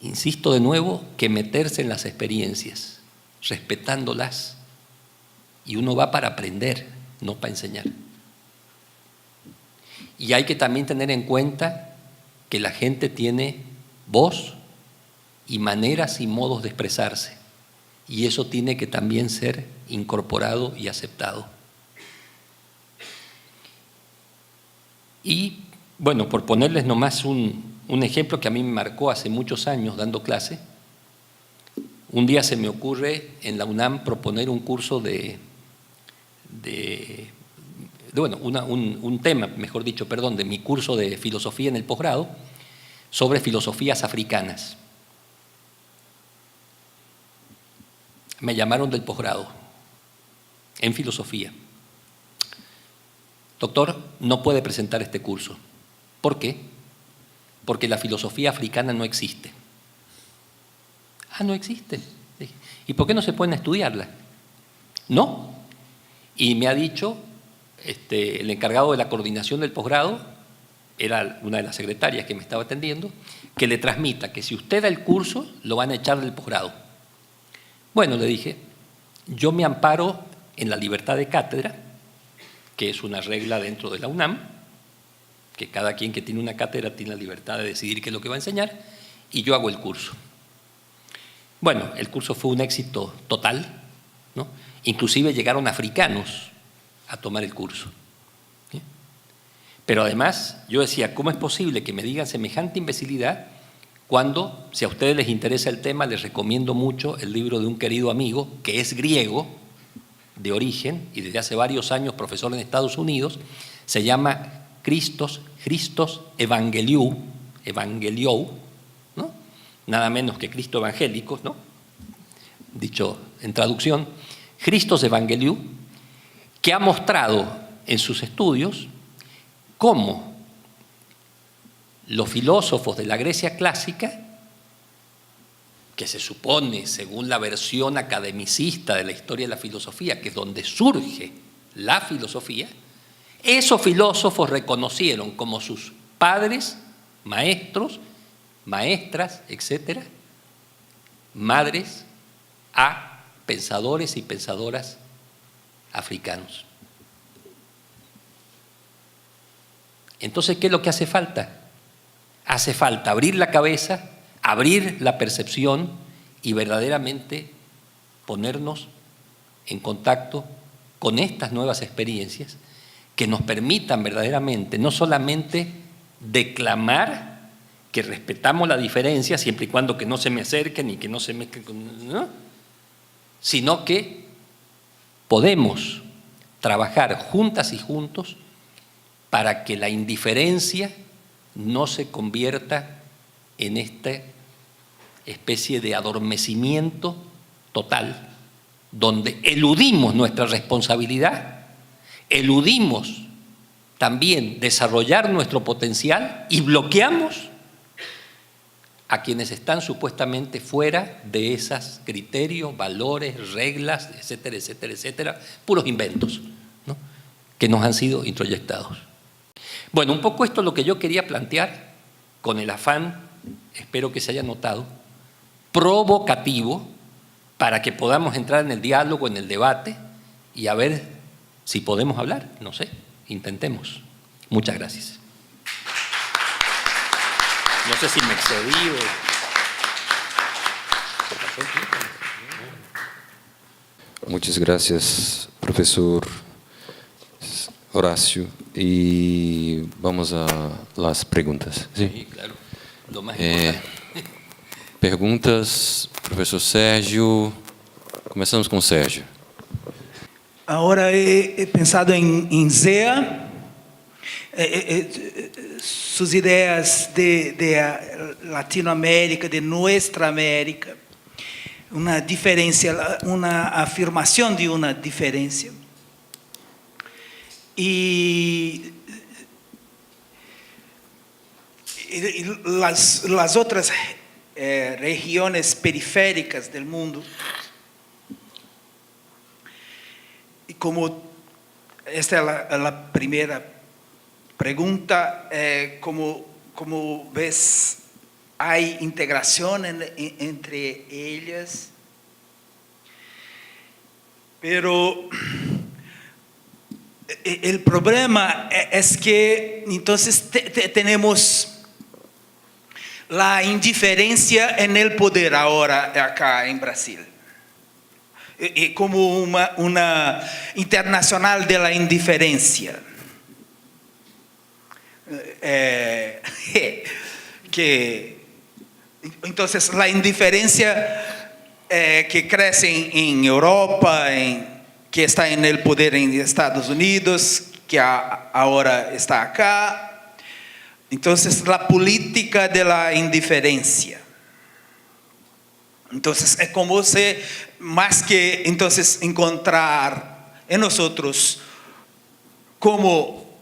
insisto de nuevo, que meterse en las experiencias, respetándolas, y uno va para aprender, no para enseñar. Y hay que también tener en cuenta que la gente tiene voz y maneras y modos de expresarse, y eso tiene que también ser incorporado y aceptado. Y bueno, por ponerles nomás un ejemplo que a mí me marcó hace muchos años dando clase, un día se me ocurre en la UNAM proponer un curso un tema, mejor dicho, de mi curso de filosofía en el posgrado, sobre filosofías africanas. Me llamaron del posgrado en filosofía. Doctor, no puede presentar este curso. ¿Por qué? Porque la filosofía africana no existe. Ah, no existe. ¿Y por qué no se pueden estudiarla? No. Y me ha dicho el encargado de la coordinación del posgrado, era una de las secretarias que me estaba atendiendo, que le transmita que si usted da el curso, lo van a echar del posgrado. Bueno, le dije, yo me amparo en la libertad de cátedra, que es una regla dentro de la UNAM, que cada quien que tiene una cátedra tiene la libertad de decidir qué es lo que va a enseñar, y yo hago el curso. Bueno, el curso fue un éxito total, ¿no? Inclusive llegaron africanos a tomar el curso. ¿Sí? Pero además yo decía, ¿cómo es posible que me digan semejante imbecilidad cuando, si a ustedes les interesa el tema, les recomiendo mucho el libro de un querido amigo que es griego de origen y desde hace varios años profesor en Estados Unidos, se llama Christos Evangeliou, ¿no? Nada menos que Cristo evangélicos, ¿no? Dicho en traducción, Christos Evangeliou, que ha mostrado en sus estudios cómo los filósofos de la Grecia clásica, que se supone, según la versión academicista de la historia de la filosofía, que es donde surge la filosofía, esos filósofos reconocieron como sus padres, maestros, maestras, etcétera, madres a pensadores y pensadoras africanos. Entonces, ¿qué es lo que hace falta? Hace falta abrir la cabeza, abrir la percepción y verdaderamente ponernos en contacto con estas nuevas experiencias que nos permitan verdaderamente no solamente declamar que respetamos la diferencia siempre y cuando que no se me acerquen y que no se mezclen con, ¿no? Sino que podemos trabajar juntas y juntos para que la indiferencia no se convierta en esta especie de adormecimiento total, donde eludimos nuestra responsabilidad, eludimos también desarrollar nuestro potencial y bloqueamos a quienes están supuestamente fuera de esos criterios, valores, reglas, etcétera, etcétera, etcétera, puros inventos, ¿no?, que nos han sido introyectados. Bueno, un poco esto es lo que yo quería plantear con el afán, espero que se haya notado, provocativo, para que podamos entrar en el diálogo, en el debate y a ver si podemos hablar, no sé, intentemos. Muchas gracias. No sé si me excedí o... Muchas gracias, profesor Horacio. Y vamos a las preguntas. Sí, claro. Lo más importante. Perguntas, professor Sérgio. Começamos com o Sérgio. Ahora he pensado en ZEA, sus ideas de Latinoamérica, de nuestra América, una diferencia, una afirmación de una diferencia. Y las otras regiones periféricas del mundo, y como esta es la primera pregunta, como ves, hay integración entre ellas, pero el problema es que entonces tenemos la indiferencia en el poder ahora acá en Brasil, como una internacional de la indiferencia, que entonces la indiferencia que crece en Europa, que está en el poder en Estados Unidos, que ahora está acá. Entonces, la política de la indiferencia. Entonces, es como si, más que entonces encontrar en nosotros cómo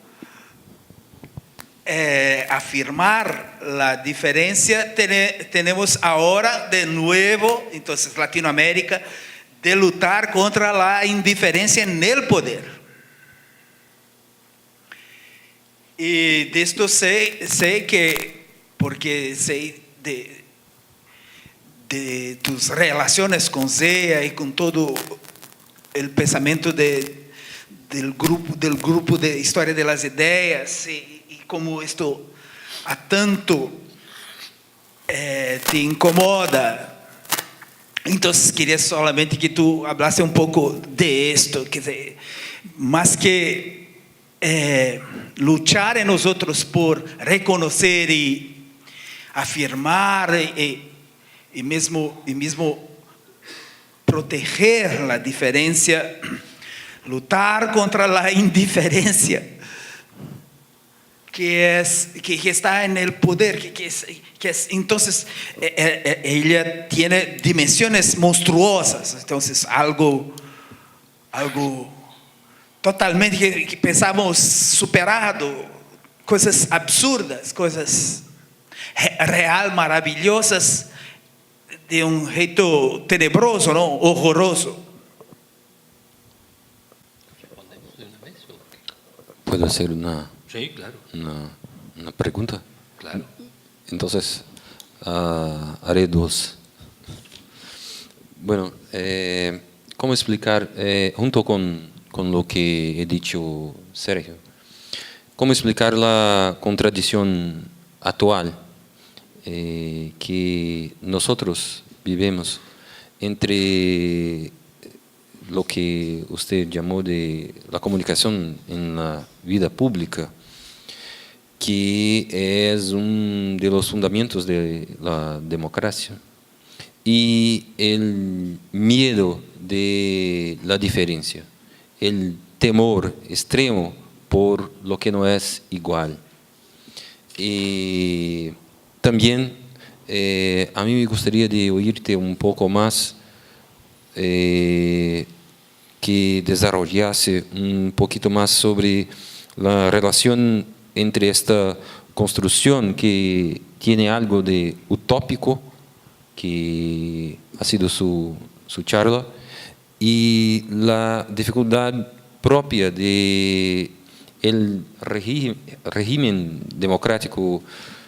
afirmar la diferencia, tenemos ahora de nuevo, entonces Latinoamérica, de lutar contra la indiferencia en el poder. Y de esto sé que, porque sé de tus relaciones con ZEA y con todo el pensamiento del grupo de Historia de las Ideas, y cómo esto a tanto te incomoda. Entonces quería solamente que tú hablases un poco de esto, que más que luchar en nosotros por reconocer y afirmar y mismo proteger la diferencia, luchar contra la indiferencia que está en el poder, que es entonces ella tiene dimensiones monstruosas, entonces algo totalmente que pensamos superado, cosas absurdas, cosas real, maravillosas, de un jeito tenebroso, ¿no?, horroroso. ¿Respondemos de una vez o? ¿Puedo hacer una Sí, claro. Una pregunta? Claro. Entonces, haré dos. Bueno, ¿cómo explicar, junto con lo que he dicho Sergio, cómo explicar la contradicción actual que nosotros vivimos entre lo que usted llamó de la comunicación en la vida pública, que es uno de los fundamentos de la democracia, y el miedo de la diferencia, el temor extremo por lo que no es igual. Y también a mí me gustaría de oírte un poco más, que desarrollase un poquito más sobre la relación entre esta construcción que tiene algo de utópico, que ha sido su charla, y la dificultad propia de el régimen democrático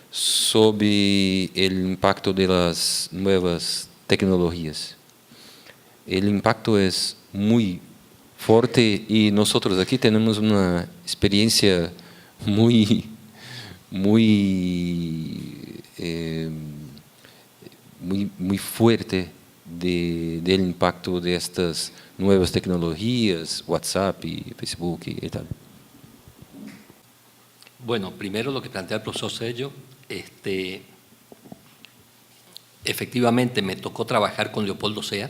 sobre el impacto de las nuevas tecnologías. El impacto es muy fuerte y nosotros aquí tenemos una experiencia muy fuerte del impacto de estas nuevas tecnologías, WhatsApp y Facebook y tal. Bueno, primero lo que plantea el profesor Sello, efectivamente me tocó trabajar con Leopoldo Sea.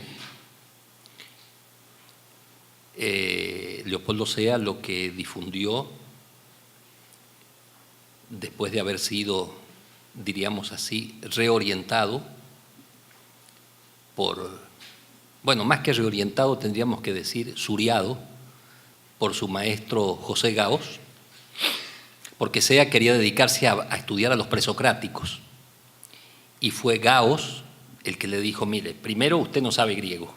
Leopoldo Sea lo que difundió, después de haber sido, diríamos así, reorientado bueno, más que reorientado tendríamos que decir suriado por su maestro José Gaos, porque Sea quería dedicarse a estudiar a los presocráticos, y fue Gaos el que le dijo, mire, primero usted no sabe griego,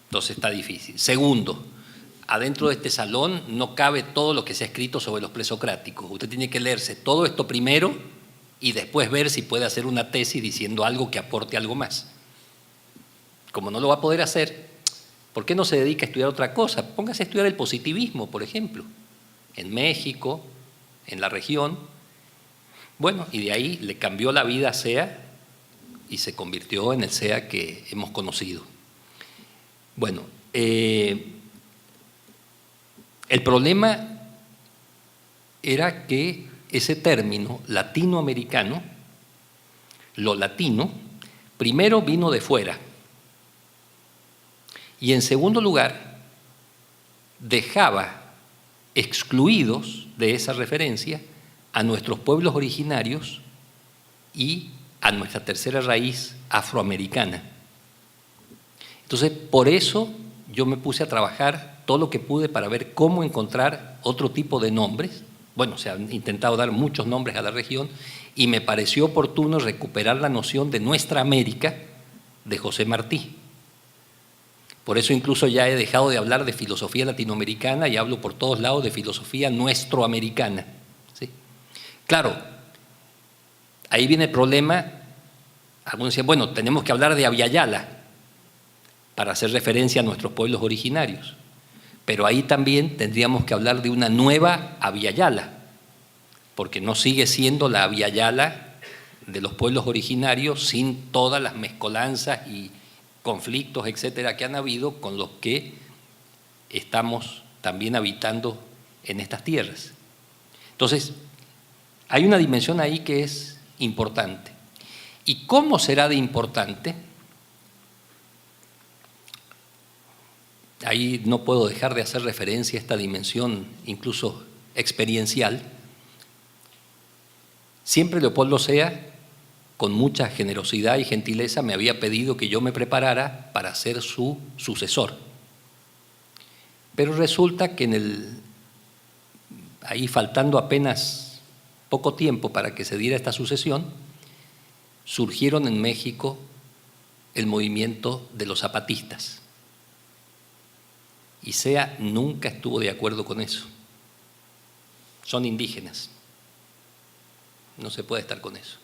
entonces está difícil. Segundo, adentro de este salón no cabe todo lo que se ha escrito sobre los presocráticos, usted tiene que leerse todo esto primero y después ver si puede hacer una tesis diciendo algo que aporte algo más. Como no lo va a poder hacer, ¿por qué no se dedica a estudiar otra cosa? Póngase a estudiar el positivismo, por ejemplo, en México, en la región. Bueno, y de ahí le cambió la vida a Sea y se convirtió en el Sea que hemos conocido. Bueno, el problema era que ese término latinoamericano, lo latino, primero vino de fuera, y en segundo lugar dejaba excluidos de esa referencia a nuestros pueblos originarios y a nuestra tercera raíz afroamericana. Entonces, por eso yo me puse a trabajar todo lo que pude para ver cómo encontrar otro tipo de nombres. Bueno, se han intentado dar muchos nombres a la región y me pareció oportuno recuperar la noción de nuestra América de José Martí. Por eso incluso ya he dejado de hablar de filosofía latinoamericana y hablo por todos lados de filosofía nuestroamericana, ¿sí? Claro, ahí viene el problema. Algunos decían, bueno, tenemos que hablar de Abya Yala para hacer referencia a nuestros pueblos originarios, pero ahí también tendríamos que hablar de una nueva Abya Yala, porque no sigue siendo la Abya Yala de los pueblos originarios sin todas las mezcolanzas y conflictos, etcétera, que han habido con los que estamos también habitando en estas tierras. Entonces, hay una dimensión ahí que es importante. ¿Y cómo será de importante? Ahí no puedo dejar de hacer referencia a esta dimensión incluso experiencial. Siempre Leopoldo Sea, con mucha generosidad y gentileza, me había pedido que yo me preparara para ser su sucesor. Pero resulta que ahí faltando apenas poco tiempo para que se diera esta sucesión, surgieron en México el movimiento de los zapatistas. Y Sea nunca estuvo de acuerdo con eso. Son indígenas. No se puede estar con eso.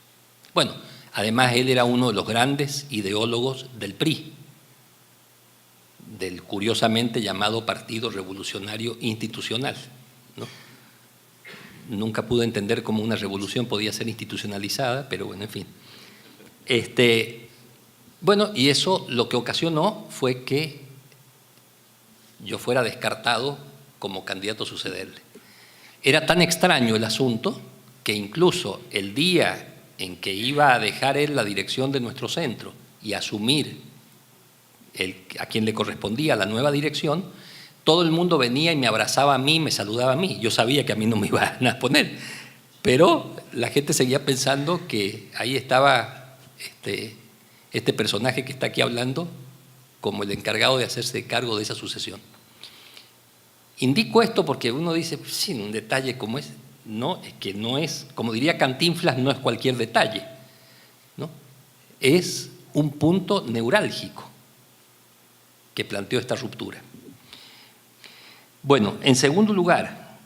Bueno, además él era uno de los grandes ideólogos del PRI, del curiosamente llamado Partido Revolucionario Institucional, ¿no? Nunca pude entender cómo una revolución podía ser institucionalizada, pero bueno, en fin. Bueno, y eso lo que ocasionó fue que yo fuera descartado como candidato a sucederle. Era tan extraño el asunto que incluso el día en que iba a dejar él la dirección de nuestro centro y asumir a quien le correspondía la nueva dirección, todo el mundo venía y me abrazaba a mí, me saludaba a mí. Yo sabía que a mí no me iban a poner, pero la gente seguía pensando que ahí estaba este personaje que está aquí hablando como el encargado de hacerse cargo de esa sucesión. Indico esto porque uno dice, pues, sí, un detalle como ese. No, es que no es, como diría Cantinflas, no es cualquier detalle, ¿no? Es un punto neurálgico que planteó esta ruptura. Bueno, en segundo lugar,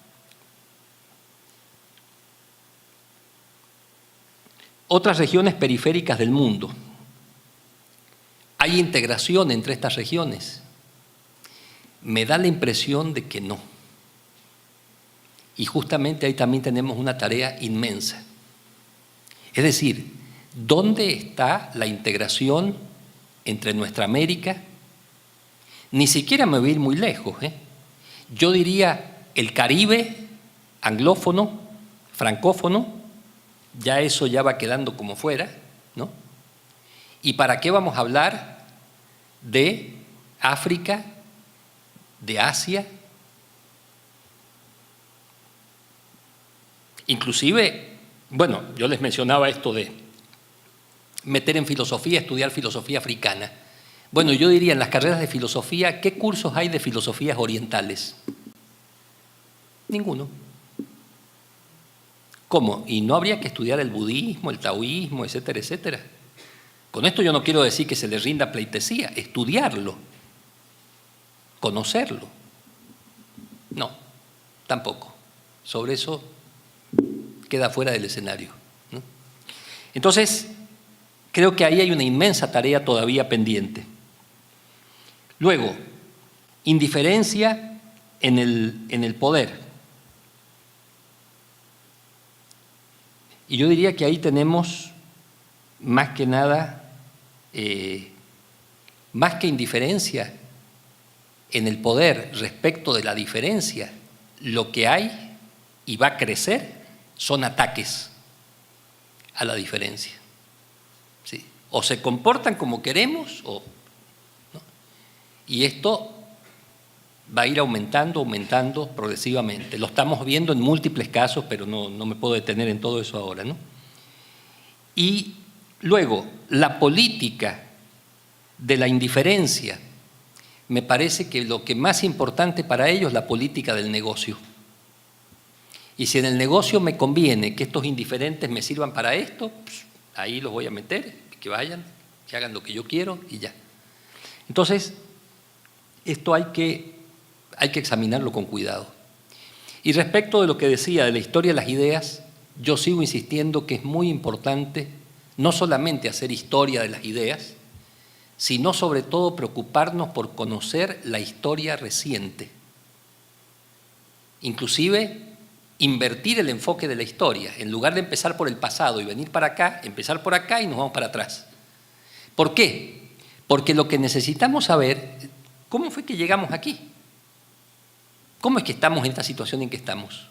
otras regiones periféricas del mundo. ¿Hay integración entre estas regiones? Me da la impresión de que no. Y justamente ahí también tenemos una tarea inmensa. Es decir, ¿dónde está la integración entre nuestra América? Ni siquiera me voy a ir muy lejos, Yo diría el Caribe anglófono, francófono, ya eso ya va quedando como fuera, ¿no? ¿Y para qué vamos a hablar de África, de Asia? Inclusive, bueno, yo les mencionaba esto de meter en filosofía, estudiar filosofía africana. Bueno, yo diría en las carreras de filosofía, ¿qué cursos hay de filosofías orientales? Ninguno. ¿Cómo? Y no habría que estudiar el budismo, el taoísmo, etcétera, etcétera. Con esto yo no quiero decir que se le rinda pleitesía, estudiarlo, conocerlo. No, tampoco. Sobre eso queda fuera del escenario, ¿no? Entonces, creo que ahí hay una inmensa tarea todavía pendiente. Luego, indiferencia en el poder. Y yo diría que ahí tenemos más que nada, más que indiferencia en el poder respecto de la diferencia, lo que hay y va a crecer son ataques a la diferencia. ¿Sí? O se comportan como queremos, ¿no? Y esto va a ir aumentando progresivamente. Lo estamos viendo en múltiples casos, pero no me puedo detener en todo eso ahora, ¿no? Y luego, la política de la indiferencia. Me parece que lo que más importante para ellos es la política del negocio. Y si en el negocio me conviene que estos indiferentes me sirvan para esto, pues ahí los voy a meter, que vayan, que hagan lo que yo quiero y ya. Entonces, esto hay que examinarlo con cuidado. Y respecto de lo que decía de la historia de las ideas, yo sigo insistiendo que es muy importante no solamente hacer historia de las ideas, sino sobre todo preocuparnos por conocer la historia reciente. Inclusive invertir el enfoque de la historia. En lugar de empezar por el pasado y venir para acá, empezar por acá y nos vamos para atrás. ¿Por qué? Porque lo que necesitamos saber, ¿cómo fue que llegamos aquí? ¿Cómo es que estamos en esta situación en que estamos?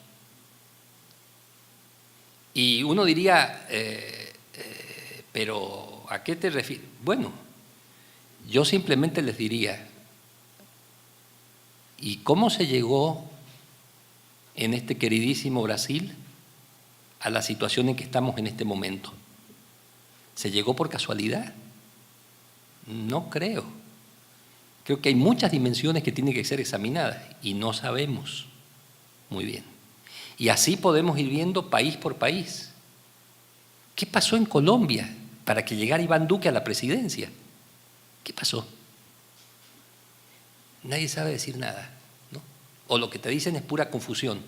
Y uno diría, pero ¿a qué te refieres? Bueno, yo simplemente les diría, ¿y cómo se llegó en este queridísimo Brasil a la situación en que estamos en este momento? ¿Se llegó por casualidad? No creo. Creo que hay muchas dimensiones que tienen que ser examinadas y no sabemos muy bien. Y así podemos ir viendo país por país. ¿Qué pasó en Colombia para que llegara Iván Duque a la presidencia? ¿Qué pasó? Nadie sabe decir nada, ¿no? O lo que te dicen es pura confusión.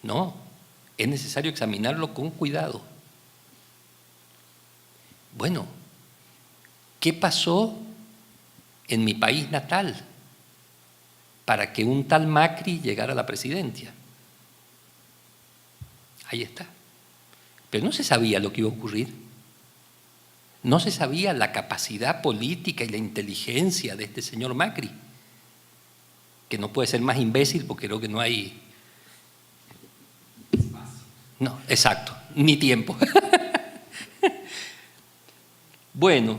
No, es necesario examinarlo con cuidado. Bueno, ¿qué pasó en mi país natal para que un tal Macri llegara a la presidencia? Ahí está. Pero no se sabía lo que iba a ocurrir. No se sabía la capacidad política y la inteligencia de este señor Macri, que no puede ser más imbécil porque creo que no hay No, exacto, ni tiempo. Bueno,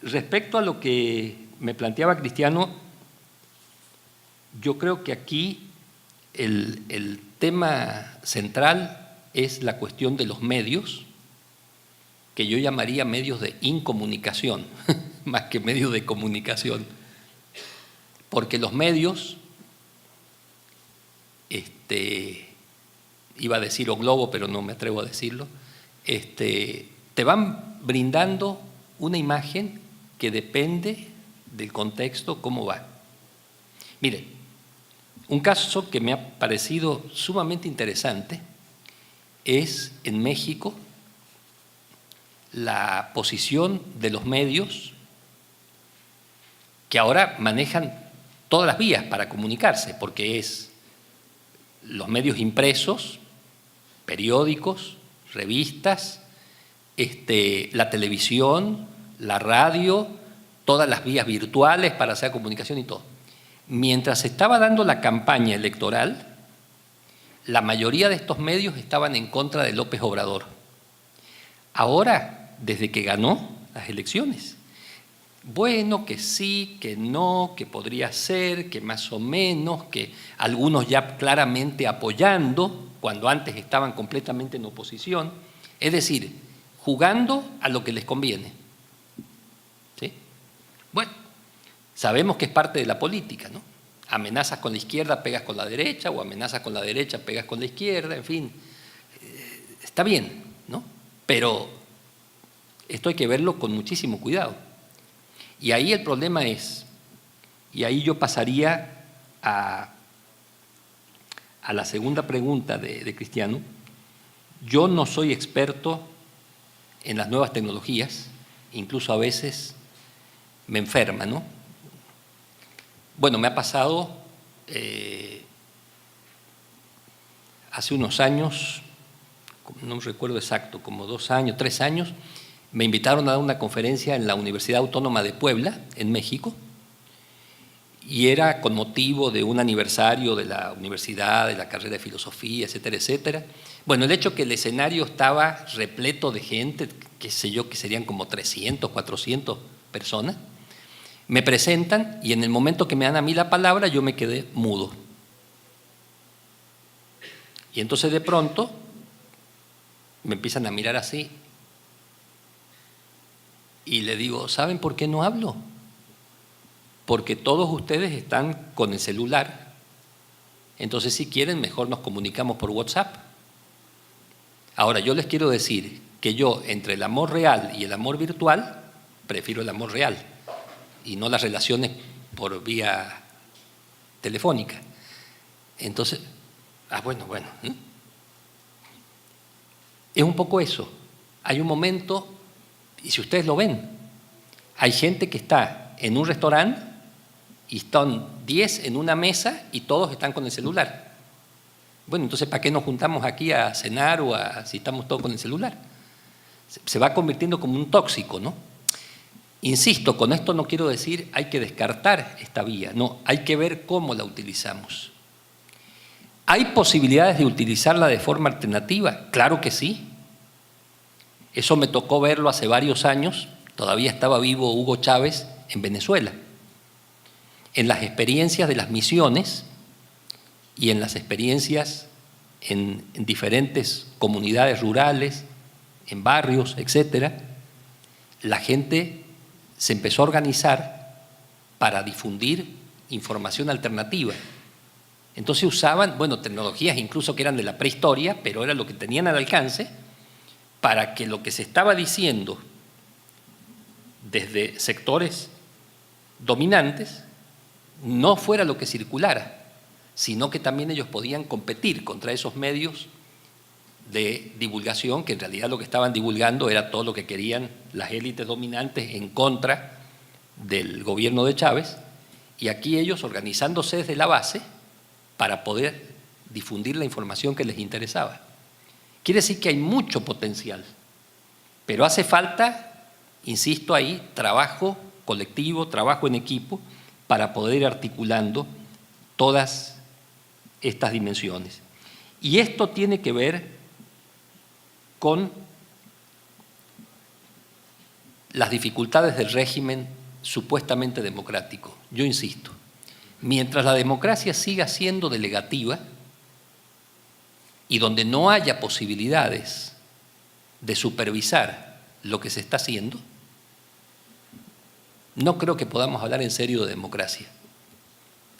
respecto a lo que me planteaba Cristiano, yo creo que aquí el tema central es la cuestión de los medios, que yo llamaría medios de incomunicación, más que medios de comunicación, porque los medios, iba a decir o globo, pero no me atrevo a decirlo, te van brindando una imagen que depende del contexto, cómo va. Miren, un caso que me ha parecido sumamente interesante es en México la posición de los medios que ahora manejan todas las vías para comunicarse, porque es los medios impresos, periódicos, revistas, la televisión, la radio, todas las vías virtuales para hacer comunicación y todo. Mientras se estaba dando la campaña electoral, la mayoría de estos medios estaban en contra de López Obrador. Ahora, desde que ganó las elecciones, bueno, que sí, que no, que podría ser, que más o menos, que algunos ya claramente apoyando, cuando antes estaban completamente en oposición, es decir, jugando a lo que les conviene. ¿Sí? Bueno, sabemos que es parte de la política, ¿no? Amenazas con la izquierda, pegas con la derecha, o amenazas con la derecha, pegas con la izquierda, en fin, está bien, ¿no? Pero esto hay que verlo con muchísimo cuidado. Y ahí el problema es, y ahí yo pasaría a la segunda pregunta de Cristiano. Yo no soy experto en las nuevas tecnologías, incluso a veces me enferma, ¿no? Bueno, me ha pasado hace unos años, no recuerdo exacto, como 2 años, 3 años, me invitaron a dar una conferencia en la Universidad Autónoma de Puebla, en México, y era con motivo de un aniversario de la universidad, de la carrera de filosofía, etcétera, etcétera. Bueno, el hecho que el escenario estaba repleto de gente, qué sé yo, que serían como 300, 400 personas, me presentan y en el momento que me dan a mí la palabra yo me quedé mudo. Y entonces de pronto me empiezan a mirar así y le digo, ¿saben por qué no hablo? Porque todos ustedes están con el celular. Entonces, si quieren, mejor nos comunicamos por WhatsApp. Ahora, yo les quiero decir que yo, entre el amor real y el amor virtual, prefiero el amor real y no las relaciones por vía telefónica. Entonces, bueno. Es un poco eso. Hay un momento, y si ustedes lo ven, hay gente que está en un restaurante y están 10 en una mesa y todos están con el celular. Bueno, entonces, ¿para qué nos juntamos aquí a cenar o si estamos todos con el celular? Se va convirtiendo como un tóxico, ¿no? Insisto, con esto no quiero decir hay que descartar esta vía, no, hay que ver cómo la utilizamos. ¿Hay posibilidades de utilizarla de forma alternativa? Claro que sí. Eso me tocó verlo hace varios años, todavía estaba vivo Hugo Chávez en Venezuela. En las experiencias de las misiones y en las experiencias en diferentes comunidades rurales, en barrios, etcétera, la gente se empezó a organizar para difundir información alternativa. Entonces usaban, tecnologías incluso que eran de la prehistoria, pero era lo que tenían al alcance para que lo que se estaba diciendo desde sectores dominantes no fuera lo que circulara, sino que también ellos podían competir contra esos medios de divulgación, que en realidad lo que estaban divulgando era todo lo que querían las élites dominantes en contra del gobierno de Chávez, y aquí ellos organizándose desde la base para poder difundir la información que les interesaba. Quiere decir que hay mucho potencial, pero hace falta, insisto ahí, trabajo colectivo, trabajo en equipo, para poder ir articulando todas estas dimensiones. Y esto tiene que ver con las dificultades del régimen supuestamente democrático. Yo insisto, mientras la democracia siga siendo delegativa y donde no haya posibilidades de supervisar lo que se está haciendo, no creo que podamos hablar en serio de democracia.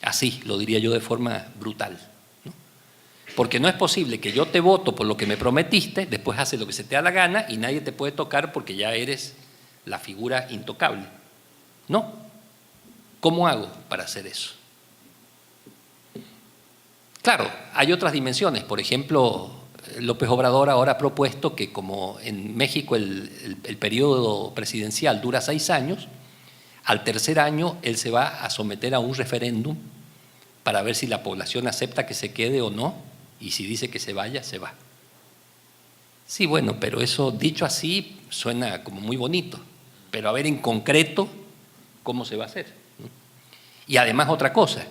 Así, lo diría yo de forma brutal, ¿no? Porque no es posible que yo te voto por lo que me prometiste, después haces lo que se te da la gana y nadie te puede tocar porque ya eres la figura intocable. No. ¿Cómo hago para hacer eso? Claro, hay otras dimensiones. Por ejemplo, López Obrador ahora ha propuesto que como en México el periodo presidencial dura 6 años, al tercer año él se va a someter a un referéndum para ver si la población acepta que se quede o no, y si dice que se vaya, se va. Sí, bueno, pero eso dicho así suena como muy bonito, pero a ver en concreto cómo se va a hacer, ¿no? Y además otra cosa,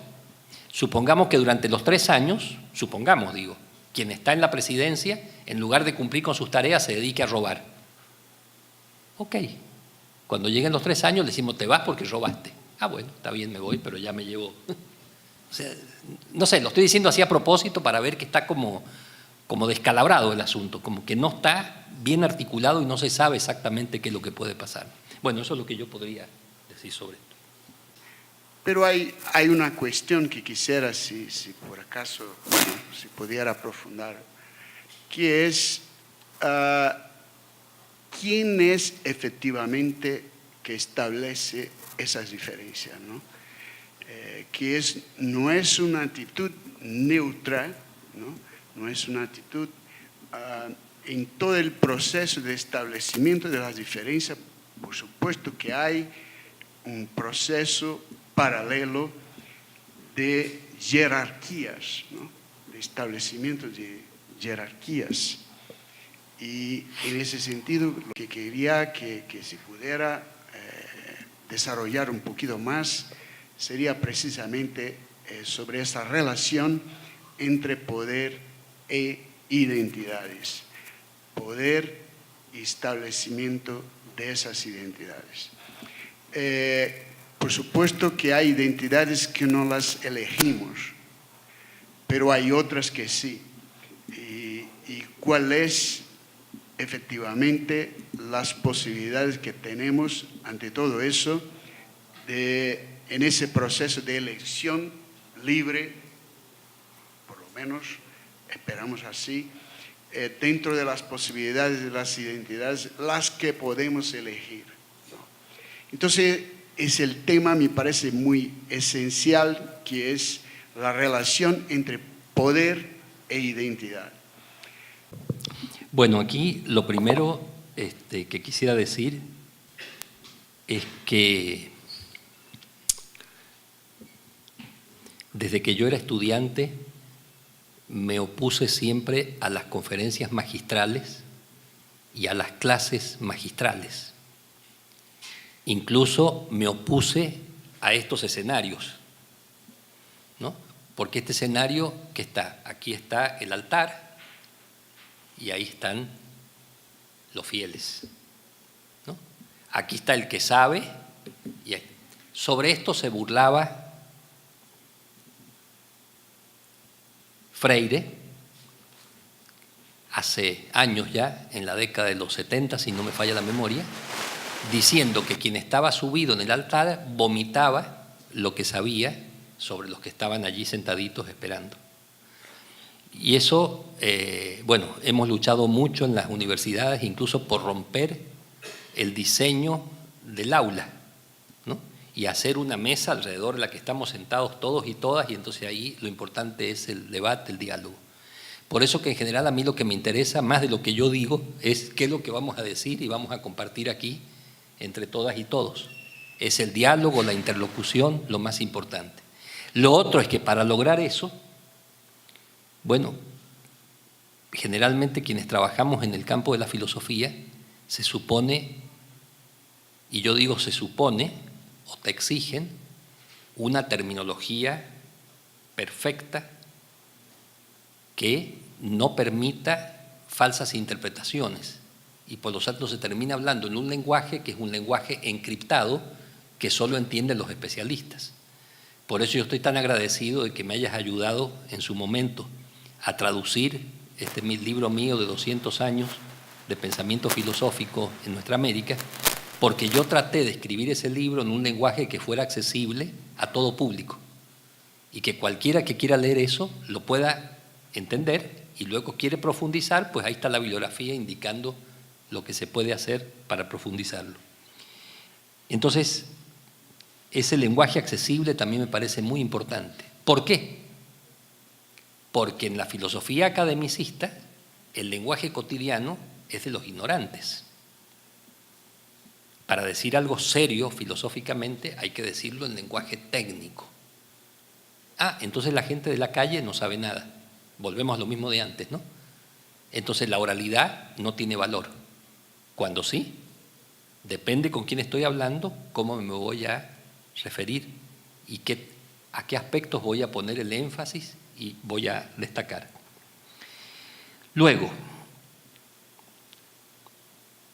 supongamos que durante los 3 años, supongamos, digo, quien está en la presidencia, en lugar de cumplir con sus tareas, se dedique a robar. Ok, cuando lleguen los 3 años le decimos, te vas porque robaste. Ah, bueno, está bien, me voy, pero ya me llevo. O sea, no sé, lo estoy diciendo así a propósito para ver que está como descalabrado el asunto, como que no está bien articulado y no se sabe exactamente qué es lo que puede pasar. Bueno, eso es lo que yo podría decir sobre esto. Pero hay una cuestión que quisiera, si por acaso, bueno, si pudiera aprofundar, que es quién es efectivamente que establece esas diferencias, ¿no? Que no es una actitud neutral, ¿no? No es una actitud en todo el proceso de establecimiento de las diferencias. Por supuesto que hay un proceso paralelo de jerarquías, ¿no? De establecimiento de jerarquías. Y en ese sentido, lo que quería que se pudiera desarrollar un poquito más sería precisamente sobre esa relación entre poder e identidades, poder y establecimiento de esas identidades. Por supuesto que hay identidades que no las elegimos, pero hay otras que sí. ¿Y cuál es efectivamente las posibilidades que tenemos ante todo eso en ese proceso de elección libre, por lo menos esperamos así, dentro de las posibilidades de las identidades, las que podemos elegir, ¿no? Entonces, es el tema, me parece muy esencial, que es la relación entre poder e identidad. Bueno, aquí lo primero que quisiera decir es que desde que yo era estudiante me opuse siempre a las conferencias magistrales y a las clases magistrales. Incluso me opuse a estos escenarios, ¿no? Porque este escenario que está, aquí está el altar y ahí están los fieles, ¿no? Aquí está el que sabe y sobre esto se burlaba Freire hace años ya, en la década de los 70, si no me falla la memoria, diciendo que quien estaba subido en el altar vomitaba lo que sabía sobre los que estaban allí sentaditos esperando. Y eso, bueno, hemos luchado mucho en las universidades, incluso por romper el diseño del aula, ¿no? Y hacer una mesa alrededor de la que estamos sentados todos y todas, y entonces ahí lo importante es el debate, el diálogo. Por eso que en general a mí lo que me interesa, más de lo que yo digo, es qué es lo que vamos a decir y vamos a compartir aquí entre todas y todos. Es el diálogo, la interlocución, lo más importante. Lo otro es que para lograr eso, bueno, generalmente quienes trabajamos en el campo de la filosofía, se supone, y yo digo se supone, o te exigen, una terminología perfecta que no permita falsas interpretaciones y por lo tanto se termina hablando en un lenguaje que es un lenguaje encriptado que solo entienden los especialistas. Por eso yo estoy tan agradecido de que me hayas ayudado en su momento a traducir mi libro mío de 200 años de pensamiento filosófico en nuestra América, porque yo traté de escribir ese libro en un lenguaje que fuera accesible a todo público y que cualquiera que quiera leer eso lo pueda entender y luego quiere profundizar, pues ahí está la bibliografía indicando lo que se puede hacer para profundizarlo. Entonces, ese lenguaje accesible también me parece muy importante. ¿Por qué? Porque en la filosofía academicista el lenguaje cotidiano es de los ignorantes. Para decir algo serio filosóficamente hay que decirlo en lenguaje técnico. Entonces la gente de la calle no sabe nada. Volvemos a lo mismo de antes, ¿no? Entonces la oralidad no tiene valor. Cuando sí, depende con quién estoy hablando, cómo me voy a referir y a qué aspectos voy a poner el énfasis y voy a destacar. Luego,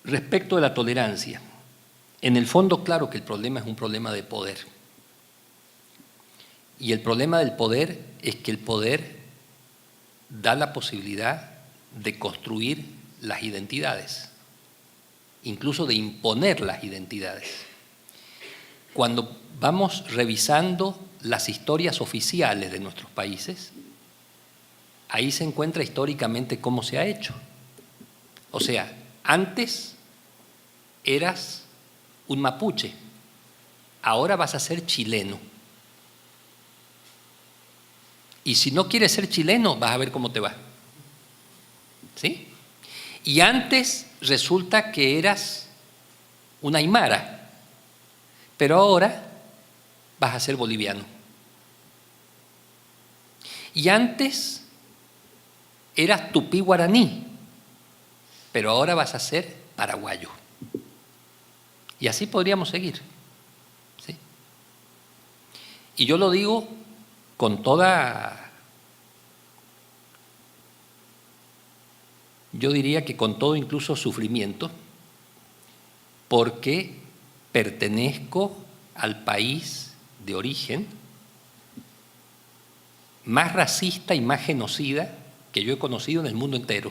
respecto de la tolerancia, en el fondo, claro que el problema es un problema de poder. Y el problema del poder es que el poder da la posibilidad de construir las identidades, incluso de imponer las identidades. Cuando vamos revisando las historias oficiales de nuestros países, ahí se encuentra históricamente cómo se ha hecho. O sea, antes eras un mapuche, ahora vas a ser chileno. Y si no quieres ser chileno, vas a ver cómo te va. ¿Sí? Y antes resulta que eras un aymara, pero ahora vas a ser boliviano. Y antes eras tupí guaraní, pero ahora vas a ser paraguayo. Y así podríamos seguir. ¿Sí? Y yo lo digo con toda, yo diría que con todo incluso sufrimiento, porque pertenezco al país de origen más racista y más genocida que yo he conocido en el mundo entero.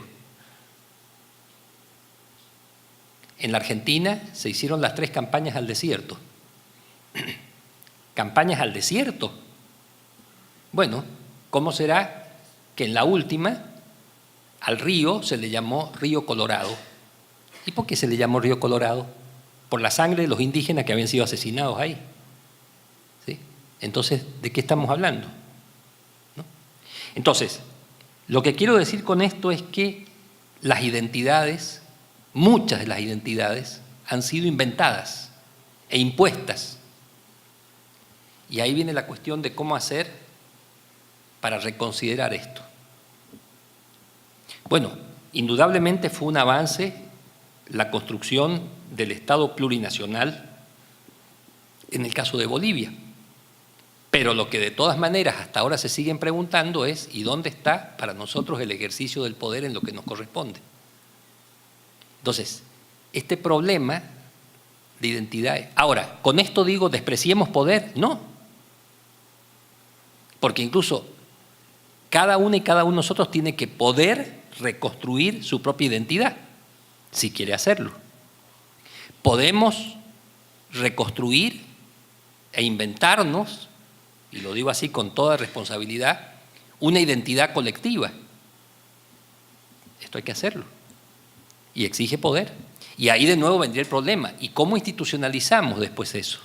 En la Argentina se hicieron las 3 campañas al desierto. ¿Campañas al desierto? Bueno, ¿cómo será que en la última al río se le llamó Río Colorado? ¿Y por qué se le llamó Río Colorado? Por la sangre de los indígenas que habían sido asesinados ahí. ¿Sí? Entonces, ¿de qué estamos hablando? ¿No? Entonces, lo que quiero decir con esto es que las identidades, muchas de las identidades, han sido inventadas e impuestas. Y ahí viene la cuestión de cómo hacer para reconsiderar esto. Bueno, indudablemente fue un avance la construcción del Estado plurinacional en el caso de Bolivia. Pero lo que de todas maneras hasta ahora se siguen preguntando es ¿y dónde está para nosotros el ejercicio del poder en lo que nos corresponde? Entonces, este problema de identidad. Ahora, ¿con esto digo despreciemos poder? No. Porque incluso cada una y cada uno de nosotros tiene que poder reconstruir su propia identidad, si quiere hacerlo. Podemos reconstruir e inventarnos, y lo digo así con toda responsabilidad, una identidad colectiva. Esto hay que hacerlo. Y exige poder. Y ahí de nuevo vendría el problema. ¿Y cómo institucionalizamos después eso?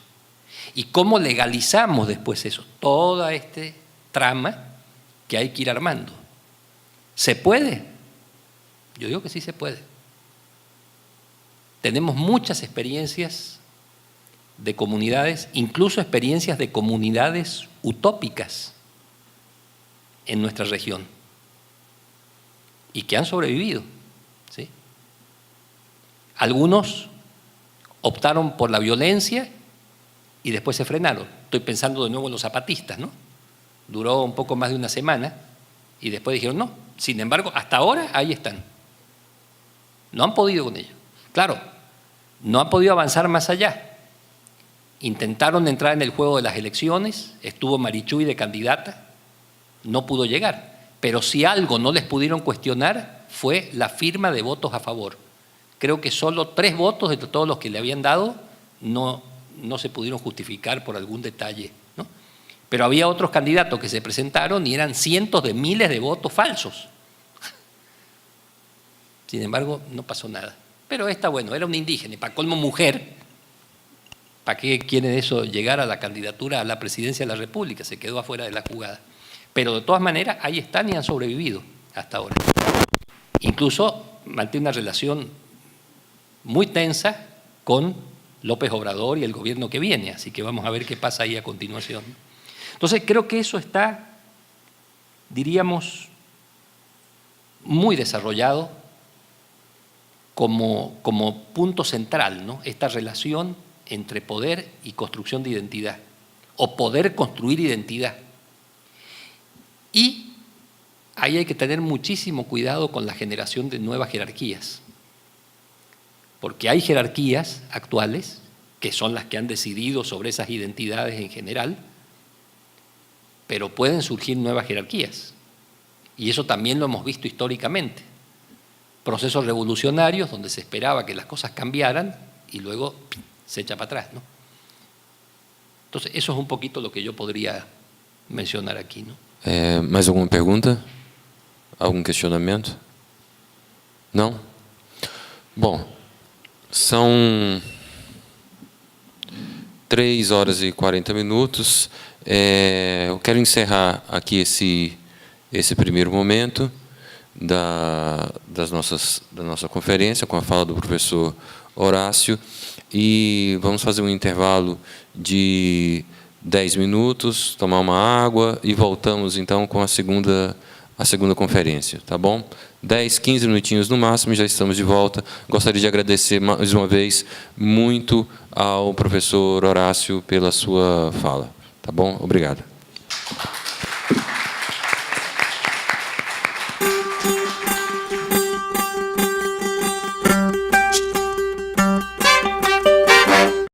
¿Y cómo legalizamos después eso? Toda este trama que hay que ir armando. ¿Se puede? Yo digo que sí se puede. Tenemos muchas experiencias de comunidades, incluso experiencias de comunidades utópicas en nuestra región y que han sobrevivido. ¿Sí? Algunos optaron por la violencia y después se frenaron. Estoy pensando de nuevo en los zapatistas, ¿no? Duró un poco más de una semana y después dijeron no. Sin embargo, hasta ahora ahí están. No han podido con ello. Claro, no han podido avanzar más allá. Intentaron entrar en el juego de las elecciones, estuvo Marichuy de candidata, no pudo llegar. Pero si algo no les pudieron cuestionar fue la firma de votos a favor. Creo que solo 3 votos entre todos los que le habían dado no se pudieron justificar por algún detalle, ¿no? Pero había otros candidatos que se presentaron y eran cientos de miles de votos falsos. Sin embargo, no pasó nada. Pero esta, bueno, era una indígena, y para colmo mujer. ¿Para qué quieren eso llegar a la candidatura a la presidencia de la República? Se quedó afuera de la jugada. Pero de todas maneras, ahí están y han sobrevivido hasta ahora. Incluso mantiene una relación muy tensa con López Obrador y el gobierno que viene, así que vamos a ver qué pasa ahí a continuación. Entonces, creo que eso está, diríamos, muy desarrollado como punto central, ¿no? Esta relación entre poder y construcción de identidad, o poder construir identidad. Y ahí hay que tener muchísimo cuidado con la generación de nuevas jerarquías, porque hay jerarquías actuales que son las que han decidido sobre esas identidades en general, pero pueden surgir nuevas jerarquías, y eso también lo hemos visto históricamente. Procesos revolucionarios donde se esperaba que las cosas cambiaran y luego se echa para atrás, ¿no? Entonces, eso es un poquito lo que yo podría mencionar aquí, ¿no? Mais alguma pergunta? Algum questionamento? Não? Bom, são 3 horas e 40 minutos. Eu quero encerrar aqui esse primeiro momento da nossa conferência com a fala do professor Horácio, e vamos fazer um intervalo de 10 minutos, tomar uma água e voltamos então com a segunda conferência, tá bom? 10, 15 minutinhos no máximo e já estamos de volta. Gostaria de agradecer mais uma vez muito ao professor Horácio pela sua fala, tá bom? Obrigado.